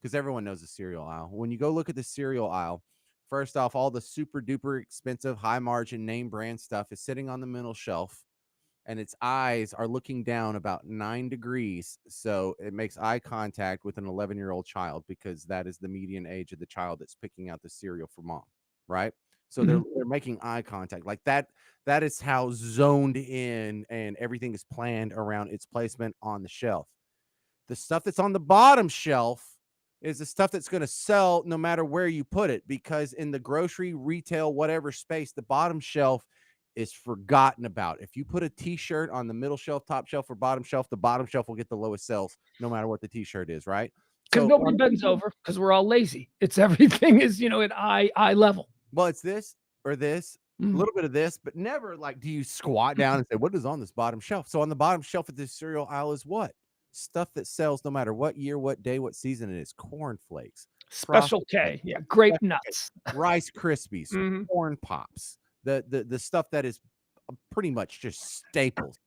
because everyone knows the cereal aisle. When you go look at the cereal aisle, first off, all the super duper expensive, high margin name brand stuff is sitting on the middle shelf and its eyes are looking down about 9 degrees. So it makes eye contact with an 11-year-old child because that is the median age of the child that's picking out the cereal for mom, right? So they're Mhm. they're making eye contact like that. That is how zoned in and everything is planned around its placement on the shelf. The stuff that's on the bottom shelf is the stuff that's going to sell no matter where you put it, because in the grocery, retail, whatever space, the bottom shelf is forgotten about. If you put a t-shirt on the middle shelf, top shelf, or bottom shelf, the bottom shelf will get the lowest sales no matter what the t-shirt is, right? Because So nobody bends over because we're all lazy. It's everything is, at eye level. well, it's this or this, a Mhm. little bit of this, but never like do you squat down and say, what is on this bottom shelf? So on the bottom shelf of this cereal aisle is what? Stuff that sells no matter what year, what day, what season it is. Cornflakes, Special frosted K, flakes, yeah, grape Special K, nuts. Rice Krispies, Mhm. corn pops, the stuff that is pretty much just staples.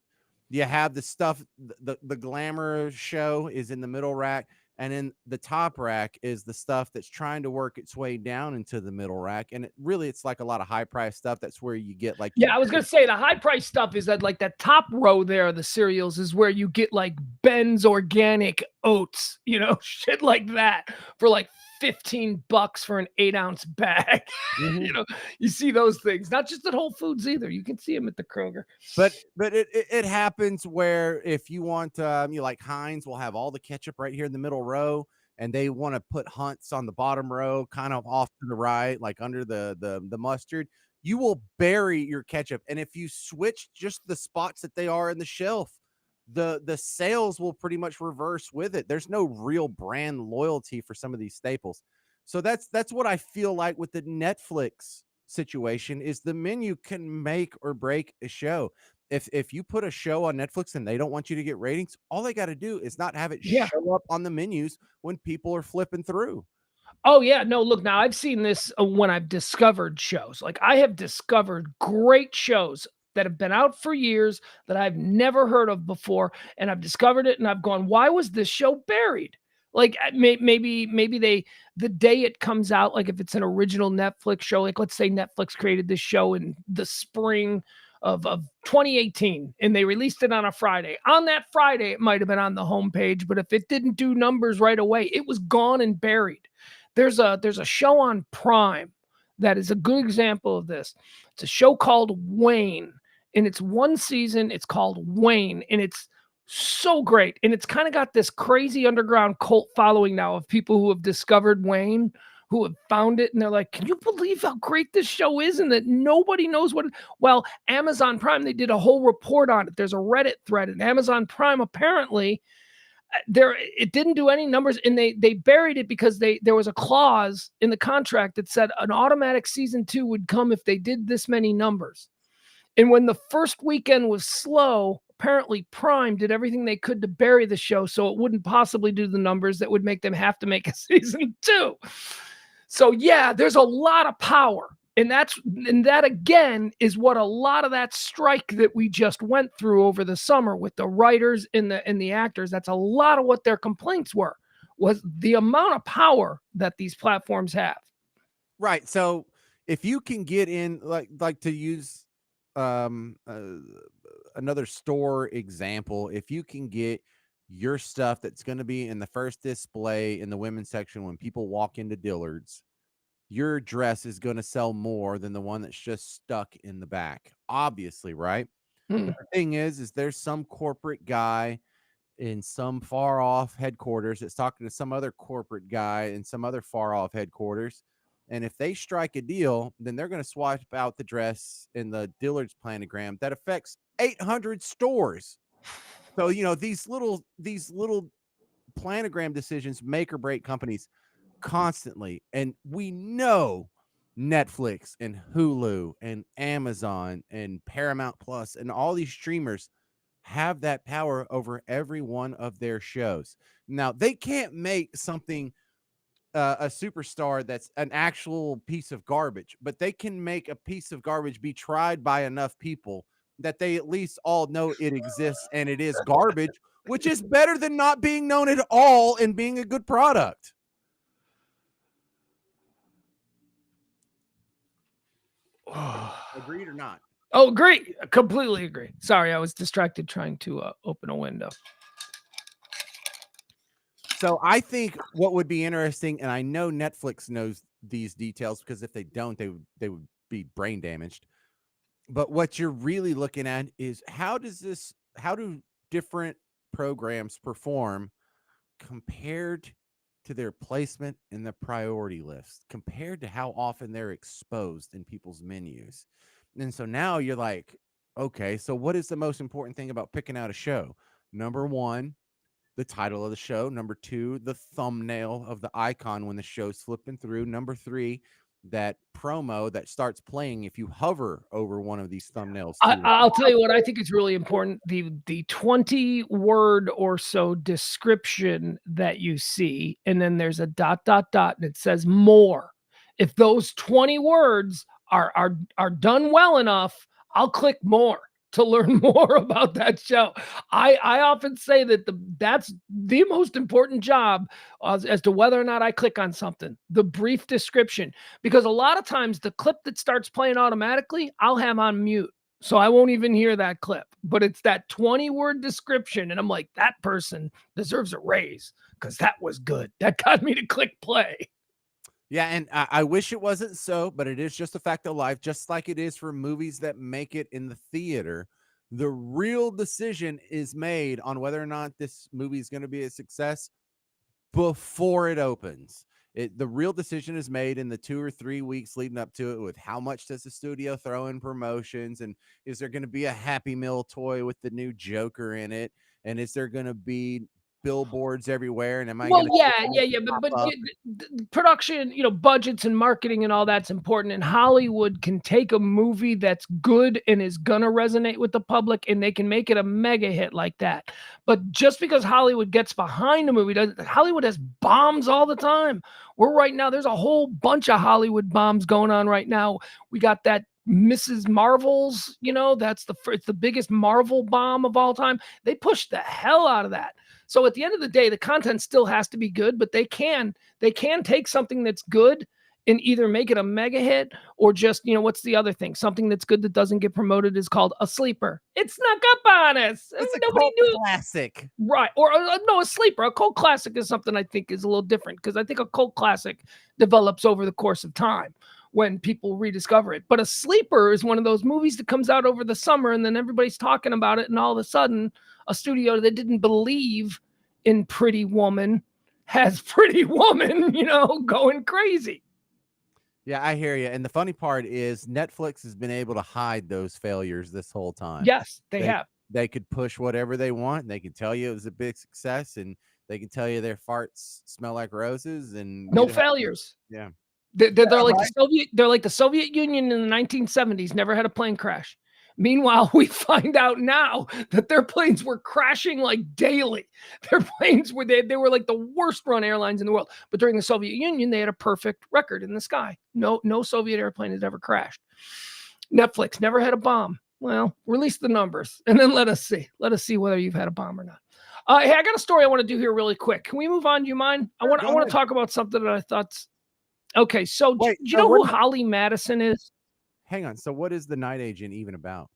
You have the stuff, the glamour show is in the middle rack, and in the top rack is the stuff that's trying to work its way down into the middle rack. And it's like a lot of high price stuff. That's where you get like your Yeah, I was gonna say the high price stuff is that top row there of the cereals is where you get like Ben's organic oats, shit like that for like $15 for an 8-ounce bag. you Mhm. know, you see those things, not just at Whole Foods either. You can see them at the Kroger. But it happens where if you want you like Heinz will have all the ketchup right here in the middle row, and they want to put Hunt's on the bottom row, kind of off to the right, like under the mustard. You will bury your ketchup, and if you switch just the spots that they are in the shelf, the sales will pretty much reverse with it. There's no real brand loyalty for some of these staples. So that's what I feel like with the Netflix situation is the menu can make or break a show. If you put a show on Netflix and they don't want you to get ratings, all they got to do is not have it Yeah. show up on the menus when people are flipping through. Oh yeah, no, look, now I've seen this when I've discovered shows. Like I have discovered great shows that have been out for years that I've never heard of before, and I've discovered it and I've gone, "Why was this show buried?" Like maybe they the day it comes out, like if it's an original Netflix show, like let's say Netflix created this show in the spring of 2018 and they released it on a Friday. On that Friday, it might have been on the homepage, but if it didn't do numbers right away, it was gone and buried. There's a show on Prime that is a good example of this. It's a show called Wayne, and it's one season. It's called Wayne, and it's so great. And it's kind of got this crazy underground cult following now of people who have discovered Wayne, who have found it, and they're like, "Can you believe how great this show is?" And that nobody knows what. Well, Amazon Prime, they did a whole report on it. There's a Reddit thread, and Amazon Prime apparently there it didn't do any numbers, and they buried it because there was a clause in the contract that said an automatic season 2 would come if they did this many numbers. And when the first weekend was slow, apparently Prime did everything they could to bury the show so it wouldn't possibly do the numbers that would make them have to make a season 2. So yeah, there's a lot of power. And that again is what a lot of that strike that we just went through over the summer with the writers and the actors, that's a lot of what their complaints were, was the amount of power that these platforms have. Right. So if you can get in, like to use um uh, another store example, if you can get your stuff that's going to be in the first display in the women's section when people walk into Dillard's, your dress is going to sell more than the one that's just stuck in the back, obviously, right? Hmm. But the thing is there's some corporate guy in some far off headquarters that's talking to some other corporate guy in some other far off headquarters. And if they strike a deal, then they're going to swap out the dress in the Dillard's planogram that affects 800 stores. So, these little planogram decisions make or break companies constantly. And we know Netflix and Hulu and Amazon and Paramount Plus and all these streamers have that power over every one of their shows. Now, they can't make something a superstar that's an actual piece of garbage, but they can make a piece of garbage be tried by enough people that they at least all know it exists and it is garbage, which is better than not being known at all and being a good product. Agreed or not? Oh, agree. Completely agree. Sorry, I was distracted trying to open a window. So I think what would be interesting, and I know Netflix knows these details because if they don't, they would be brain damaged. But what you're really looking at is how do different programs perform compared to their placement in the priority list, compared to how often they're exposed in people's menus. And so now you're like, okay, so what is the most important thing about picking out a show? Number one, the title of the show. Number two, the thumbnail of the icon when the show's flipping through. Number three, that promo that starts playing if you hover over one of these thumbnails too long. I'll tell you what I think is really important. The 20 word or so description that you see, and then there's a ... and it says more. If those 20 words are done well enough, I'll click more to learn more about that show. I often say that that's the most important job as to whether or not I click on something. The brief description, because a lot of times the clip that starts playing automatically, I'll have on mute. So I won't even hear that clip, but it's that 20-word description. And I'm like, that person deserves a raise because that was good. That got me to click play. Yeah, and I wish it wasn't so, but it is just a fact of life, just like it is for movies that make it in the theater. The real decision is made on whether or not this movie is going to be a success before it opens. The real decision is made in the 2 or 3 weeks leading up to it with how much does the studio throw in promotions, and is there going to be a Happy Meal toy with the new Joker in it, and is there going to be billboards everywhere, and am I going to Yeah, but production, budgets and marketing and all that's important. And Hollywood can take a movie that's good and is gonna resonate with the public, and they can make it a mega hit like that. But just because Hollywood gets behind a movie, Hollywood has bombs all the time. Right now, there's a whole bunch of Hollywood bombs going on right now. We got that Mrs. Marvel's, it's the biggest Marvel bomb of all time. They pushed the hell out of that. So at the end of the day, the content still has to be good, but they can take something that's good and either make it a mega hit or just, what's the other thing? Something that's good that doesn't get promoted is called a sleeper. It snuck up on us. It's a Nobody cult knew. classic. Right. Or no, a sleeper. A cult classic is something I think is a little different because I think a cult classic develops over the course of time when people rediscover it. But a sleeper is one of those movies that comes out over the summer and then everybody's talking about it. And all of a sudden, a studio that didn't believe in Pretty Woman has Pretty Woman, going crazy. Yeah, I hear you. And the funny part is Netflix has been able to hide those failures this whole time. Yes, they have. They could push whatever they want. They can tell you it was a big success, and they can tell you their farts smell like roses, and No failures. Yeah. They're like the Soviet. They're like the Soviet Union in the 1970s. Never had a plane crash. Meanwhile, we find out now that their planes were crashing like daily. Their planes were they were like the worst run airlines in the world. But during the Soviet Union, they had a perfect record in the sky. No Soviet airplane has ever crashed. Netflix never had a bomb. Well, release the numbers and then let us see. Let us see whether you've had a bomb or not. Hey, I got a story I want to do here really quick. Can we move on? Do you mind? Sure, I want to talk about something that I thought's okay. So do you know who Holly Madison is? Hang on. So what is the night agent even about?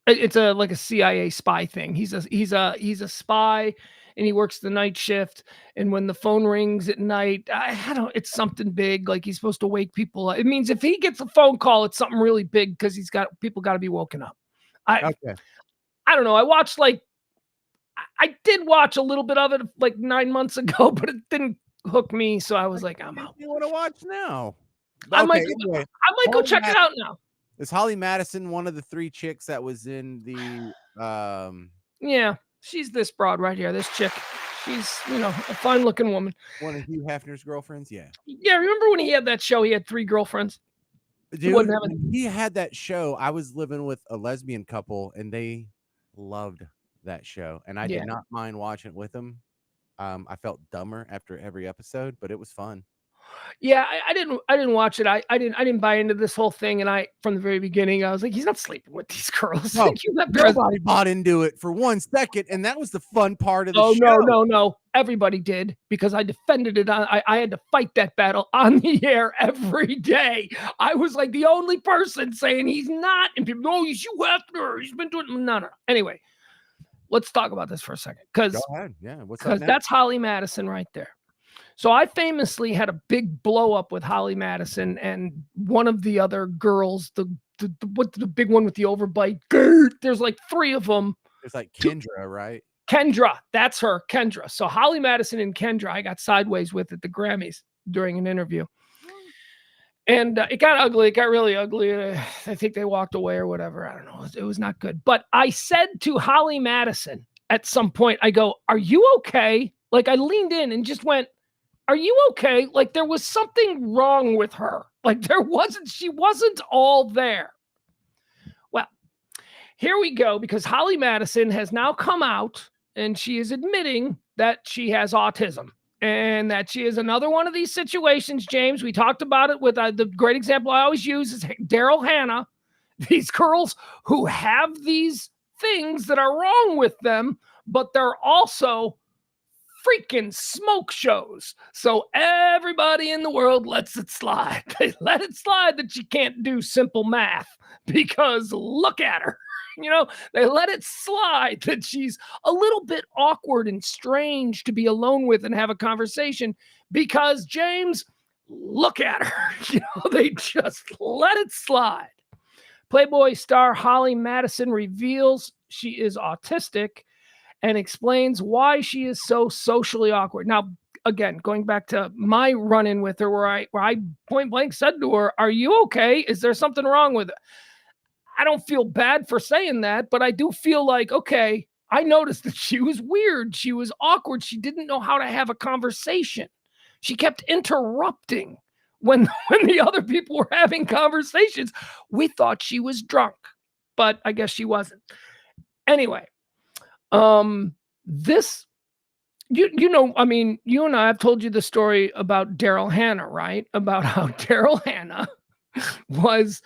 It's like a CIA spy thing. He's a spy, and he works the night shift. And when the phone rings at night, I don't. It's something big. Like he's supposed to wake people up. It means if he gets a phone call, it's something really big because people got to be woken up. I Okay. I don't know. I watched I did watch a little bit of it like 9 months ago, but it didn't hook me. So I was like, I'm out. You want to watch now? I Okay. might go. Anyway, I might go Holly check it out now. is Holly Madison one of the 3 chicks that was in the Yeah, she's this broad right here. This chick. She's a fine looking woman. one of Hugh Hefner's girlfriends? Yeah. Yeah, remember when he had that show? He had 3 girlfriends. Dude, when he had that show, I was living with a lesbian couple and they loved that show. And I did not mind watching it with them. I felt dumber after every episode, but it was fun. Yeah, I didn't watch it. I didn't buy into this whole thing. And from the very beginning, I was like, he's not sleeping with these girls. No, nobody bought into it for 1 second, and that was the fun part of the show. No. Everybody did because I defended it. I had to fight that battle on the air every day. I was like the only person saying he's not, and people, no, he's Hugh Hefner. He's been doing no. Anyway, let's talk about this for a second because that's Holly Madison right there. So I famously had a big blow up with Holly Madison and one of the other girls, the big one with the overbite. There's like 3 of them. It's like Kendra, right? Kendra, that's her, Kendra. So Holly Madison and Kendra, I got sideways with at the Grammys during an interview. And it got ugly. It got really ugly. I think they walked away or whatever. I don't know. It was not good. But I said to Holly Madison at some point, I go, are you okay? Like I leaned in and just went, are you okay? Like there was something wrong with her. Like she wasn't all there. Well, here we go, because Holly Madison has now come out and she is admitting that she has autism and that she is another one of these situations, James. We talked about it with the great example I always use is Daryl Hannah. These girls who have these things that are wrong with them, but they're also freaking smoke shows. So everybody in the world lets it slide. They let it slide that she can't do simple math because look at her. They let it slide that she's a little bit awkward and strange to be alone with and have a conversation because, James, look at her. They just let it slide. Playboy star Holly Madison reveals she is autistic and explains why she is so socially awkward. Now, again, going back to my run-in with her where I point blank said to her, are you okay? Is there something wrong with it? I don't feel bad for saying that, but I do feel like, okay, I noticed that she was weird. She was awkward. She didn't know how to have a conversation. She kept interrupting when the other people were having conversations. We thought she was drunk, but I guess she wasn't. Anyway, this, I mean, you and I have told you the story about Daryl Hannah, right? About how Daryl Hannah was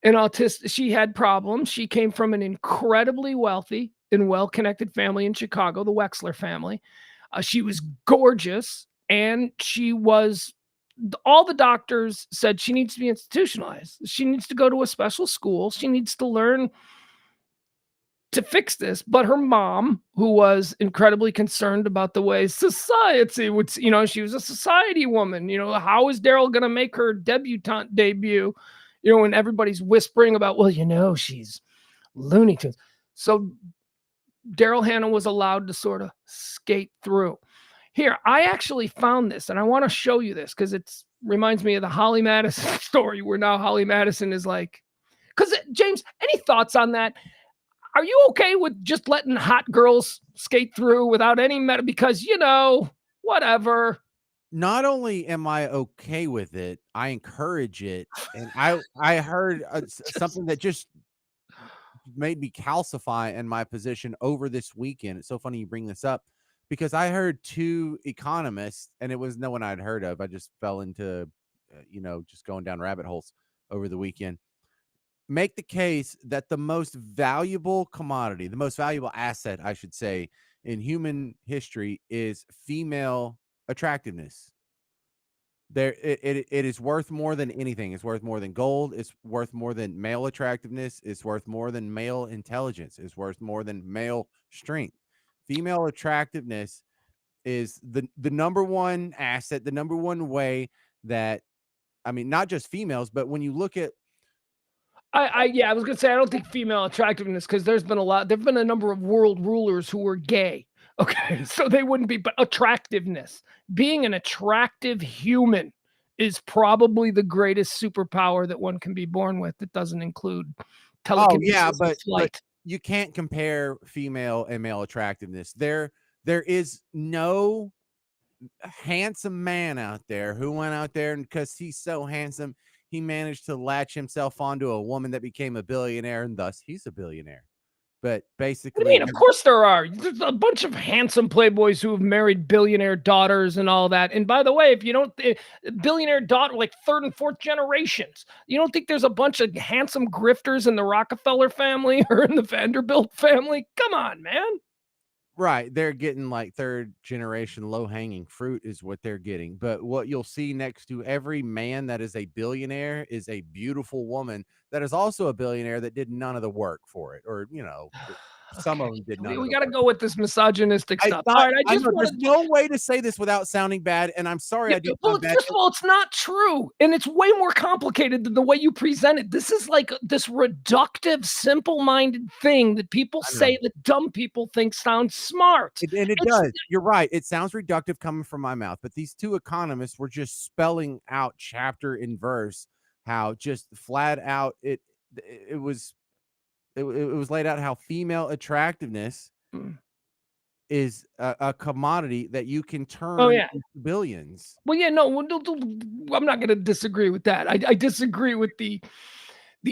an autistic. She had problems. She came from an incredibly wealthy and well-connected family in Chicago, the Wexler family. She was gorgeous, and all the doctors said she needs to be institutionalized. She needs to go to a special school. She needs to learn to fix this. But her mom, who was incredibly concerned about the way society would, she was a society woman. How is Daryl going to make her debutante debut? And everybody's whispering about, well, she's Looney Tunes. So Daryl Hannah was allowed to sort of skate through. Here, I actually found this, and I want to show you this because it reminds me of the Holly Madison story where now Holly Madison is like, because James, any thoughts on that? Are you okay with just letting hot girls skate through without any because, whatever. Not only am I okay with it, I encourage it. And I heard something that just made me calcify in my position over this weekend. It's so funny you bring this up because I heard 2 economists, and it was no one I'd heard of. I just fell into, just going down rabbit holes over the weekend. Make the case that the most valuable commodity, the most valuable asset, I should say, in human history is female attractiveness. It is worth more than anything. It's worth more than gold. It's worth more than male attractiveness. It's worth more than male intelligence. It's worth more than male strength. Female attractiveness is the number one asset, the number one way that, I mean, not just females, but when you look at, Yeah, I was gonna say I don't think female attractiveness, because there've been a number of world rulers who were gay. Okay, so they wouldn't be, but attractiveness, being an attractive human, is probably the greatest superpower that one can be born with. That doesn't include oh yeah, telekinesis and but flight. you can't compare female and male attractiveness. There is no handsome man out there who went out there, and because he's so handsome, he managed to latch himself onto a woman that became a billionaire, and thus he's a billionaire. But What do you basically, mean? Of course there are. There's a bunch of handsome playboys who have married billionaire daughters and all that. And by the way, if you don't, billionaire daughter, like third and fourth generations, you don't think there's a bunch of handsome grifters in the Rockefeller family or in the Vanderbilt family? Come on, man. right, they're getting like third generation low hanging fruit is what they're getting. But what you'll see next to every man that is a billionaire is a beautiful woman that is also a billionaire that did none of the work for it, or some Okay, of them did none of we the got to work. go with this misogynistic I stuff. All thought, right, I I just know there's wanted. no way to say this without sounding bad, and I'm sorry Yeah, I do well, sound bad. first of all, it's not true, and it's way more complicated than the way you present it. This is like this reductive, simple-minded thing that people I know. say that dumb people think sounds smart. And it It's does. You're right. It sounds reductive coming from my mouth, but these two economists were just spelling out chapter and verse how just flat out it was it was laid out how female attractiveness mm. is a commodity that you can Oh turn yeah. into billions. Well, yeah, no, I'm not going to disagree with that. I disagree with the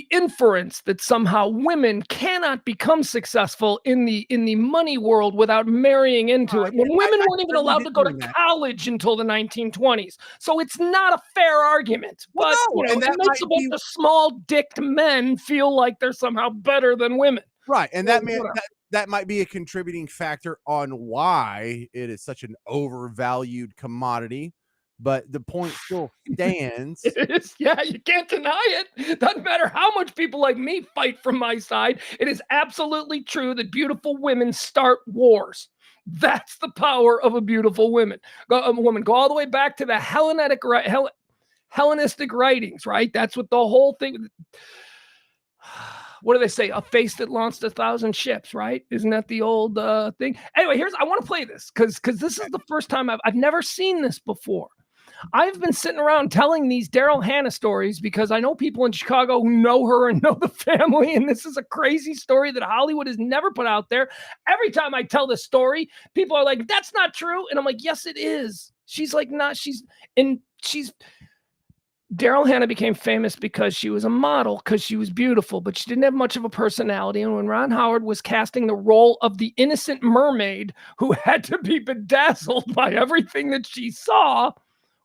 inference that somehow women cannot become successful in the money world without marrying into it, when women I weren't even certainly allowed to didn't go to mean that. college until the 1920s. So it's not a fair argument. Well, But no, and it that makes a might bunch be of small-dicked men feel like they're somehow better than women. right, and Well, that might be a contributing factor on why it is such an overvalued commodity, but the point still stands. it is, yeah, you can't deny it. Doesn't matter how much people like me fight from my side. It is absolutely true that beautiful women start wars. That's the power of a beautiful woman. A woman. Go all the way back to the Hellenistic writings, right? That's what the whole thing. What do they say? A face that launched 1,000 ships, right? Isn't that the old thing? Anyway, I want to play this because this is the first time I've never seen this before. I've been sitting around telling these Daryl Hannah stories because I know people in Chicago who know her and know the family. And this is a crazy story that Hollywood has never put out there. Every time I tell this story, people are like, that's not true. And I'm like, yes, it is. She's like, not, Daryl Hannah became famous because she was a model, because she was beautiful, but she didn't have much of a personality. And when Ron Howard was casting the role of the innocent mermaid who had to be bedazzled by everything that she saw,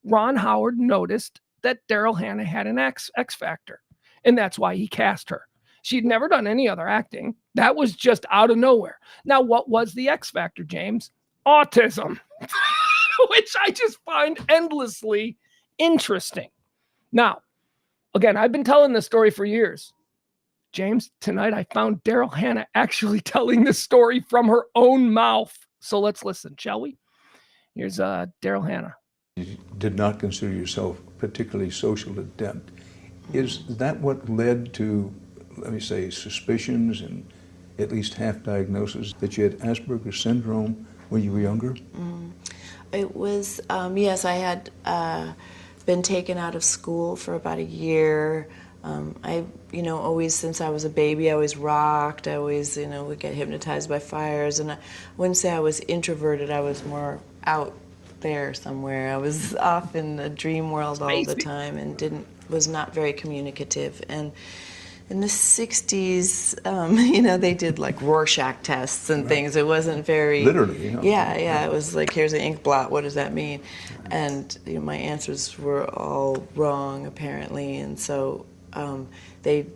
Ron Howard noticed that Daryl Hannah had an X factor, and that's why he cast her. She'd never done any other acting. That was just out of nowhere. Now, what was the X factor, James? Autism, which I just find endlessly interesting. Now, again, I've been telling this story for years. James, tonight I found Daryl Hannah actually telling this story from her own mouth. So let's listen, shall we? Here's Daryl Hannah. You did not consider yourself particularly social adept. Is that what led to, let me say, suspicions and at least half diagnosis that you had Asperger's syndrome when you were younger? It was, yes, I had been taken out of school for about a year. Always since I was a baby, I always rocked. I always, would get hypnotized by fires. And I wouldn't say I was introverted. I was more out there somewhere. I was off in the dream world all the time and was not very communicative. And in the 60s, they did like Rorschach tests and things. It wasn't very... Literally, Yeah. It was like, here's an ink blot, what does that mean? And my answers were all wrong, apparently. And so they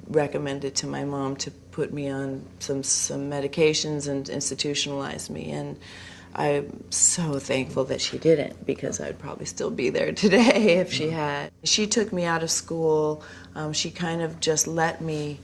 recommended to my mom to put me on some medications and institutionalize me. And I'm so thankful that she didn't, because I'd probably still be there today if she had. She took me out of school. She kind of just let me,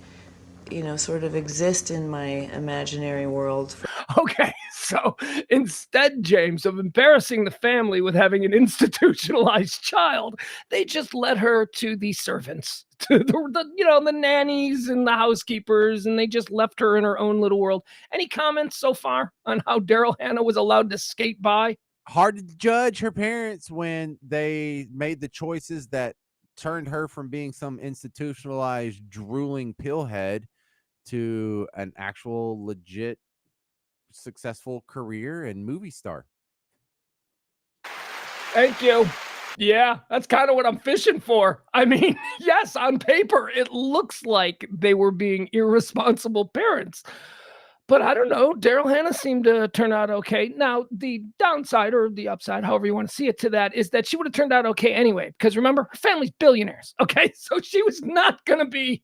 sort of exist in my imaginary world. Okay, So instead, James, of embarrassing the family with having an institutionalized child, they just led her to the servants, to the nannies and the housekeepers, and they just left her in her own little world. Any comments so far on how Daryl Hannah was allowed to skate by? Hard to judge her parents when they made the choices that turned her from being some institutionalized drooling pillhead to an actual legit successful career and movie star. Thank you. Yeah, that's kind of what I'm fishing for. I mean, yes, on paper, it looks like they were being irresponsible parents. But I don't know. Daryl Hannah seemed to turn out okay. Now, the downside or the upside, however you want to see it, to that is that she would have turned out okay anyway. Because remember, her family's billionaires. Okay, so she was not going to be.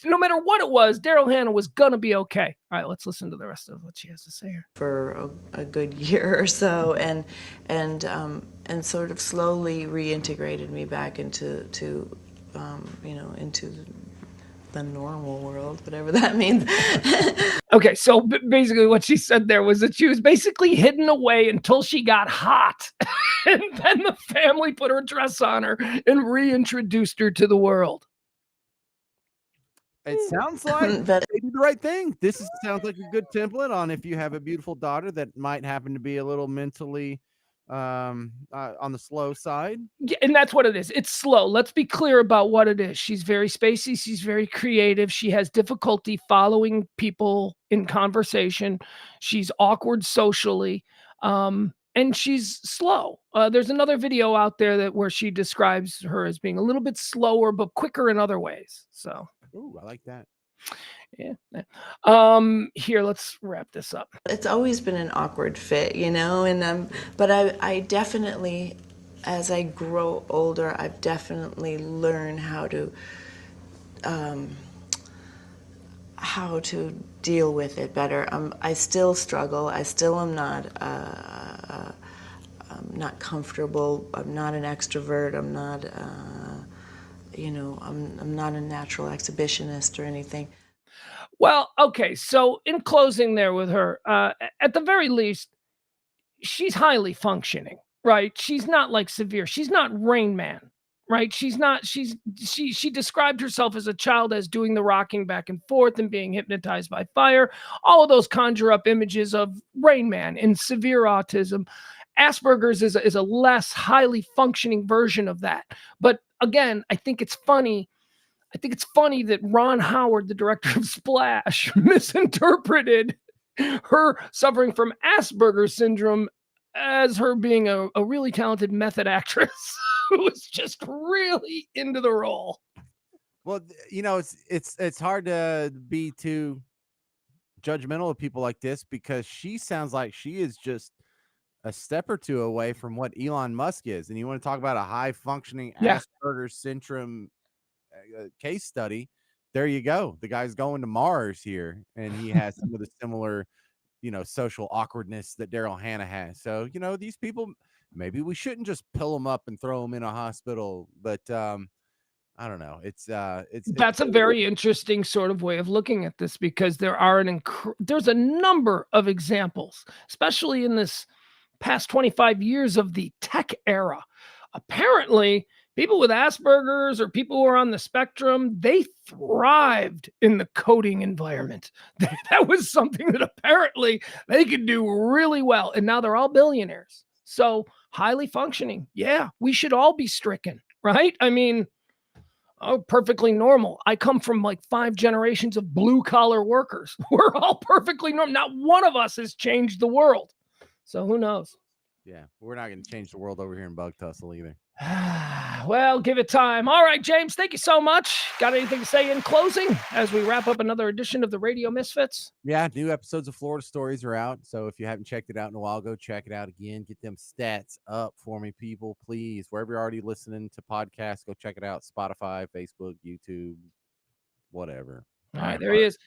No matter what it was, Daryl Hannah was gonna be okay. All right, let's listen to the rest of what she has to say here. For a good year or so, and sort of slowly reintegrated me back into into the normal world, whatever that means. Okay, so basically what she said there was that she was basically hidden away until she got hot. And then the family put her dress on her and reintroduced her to the world. It sounds like But they did the right thing. Sounds like a good template on if you have a beautiful daughter that might happen to be a little mentally on the slow side. Yeah, and that's what it is. It's slow. Let's be clear about what it is. She's very spacey. She's very creative. She has difficulty following people in conversation. She's awkward socially. And she's slow. There's another video out there where she describes her as being a little bit slower, but quicker in other ways. So, Ooh, I like that. yeah. Here, let's wrap this up. it's always been an awkward fit, and but I definitely, as I grow older, I've definitely learned how to deal with it better. I still struggle. I still am not comfortable. I'm not an extrovert. I'm not, I'm not a natural exhibitionist or anything. Well, okay. So, in closing, there with her, at the very least, she's highly functioning, right? She's not like severe. She's not Rain Man, right? She's not. She described herself as a child as doing the rocking back and forth and being hypnotized by fire. All of those conjure up images of Rain Man and severe autism. Asperger's is a less highly functioning version of that. But again, I think it's funny that Ron Howard, the director of Splash, misinterpreted her suffering from Asperger's syndrome as her being a really talented method actress who was just really into the role. Well, it's hard to be too judgmental of people like this because she sounds like she is just a step or two away from what Elon Musk is. And you want to talk about a high functioning Asperger's syndrome case study. There you go. The guy's going to Mars here, and he has some of the similar, social awkwardness that Daryl Hannah has. So, these people, maybe we shouldn't just pill them up and throw them in a hospital. But I don't know. That's a very interesting sort of way of looking at this because there's a number of examples, especially in this past 25 years of the tech era. Apparently, people with Asperger's or people who are on the spectrum, they thrived in the coding environment. That was something that apparently they could do really well. And now they're all billionaires. So highly functioning. Yeah, we should all be stricken, right? I mean, perfectly normal. I come from like 5 generations of blue collar workers. We're all perfectly normal. Not one of us has changed the world. So who knows? Yeah, we're not going to change the world over here in Bug Tussle either. Well, give it time. All right, James, thank you so much. Got anything to say in closing as we wrap up another edition of the Radio Misfits? Yeah, new episodes of Florida Stories are out. So if you haven't checked it out in a while, go check it out again. Get them stats up for me, people, please. Wherever you're already listening to podcasts, go check it out. Spotify, Facebook, YouTube, whatever. All right, there he is.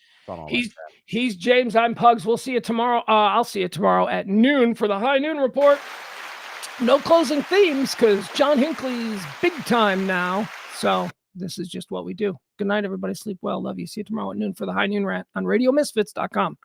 He's James. I'm Pugs. We'll see you tomorrow. I'll see you tomorrow at noon for the High Noon Report. No closing themes because John Hinckley's big time now. So this is just what we do. Good night, everybody. Sleep well. Love you. See you tomorrow at noon for the High Noon Rant on RadioMisfits.com.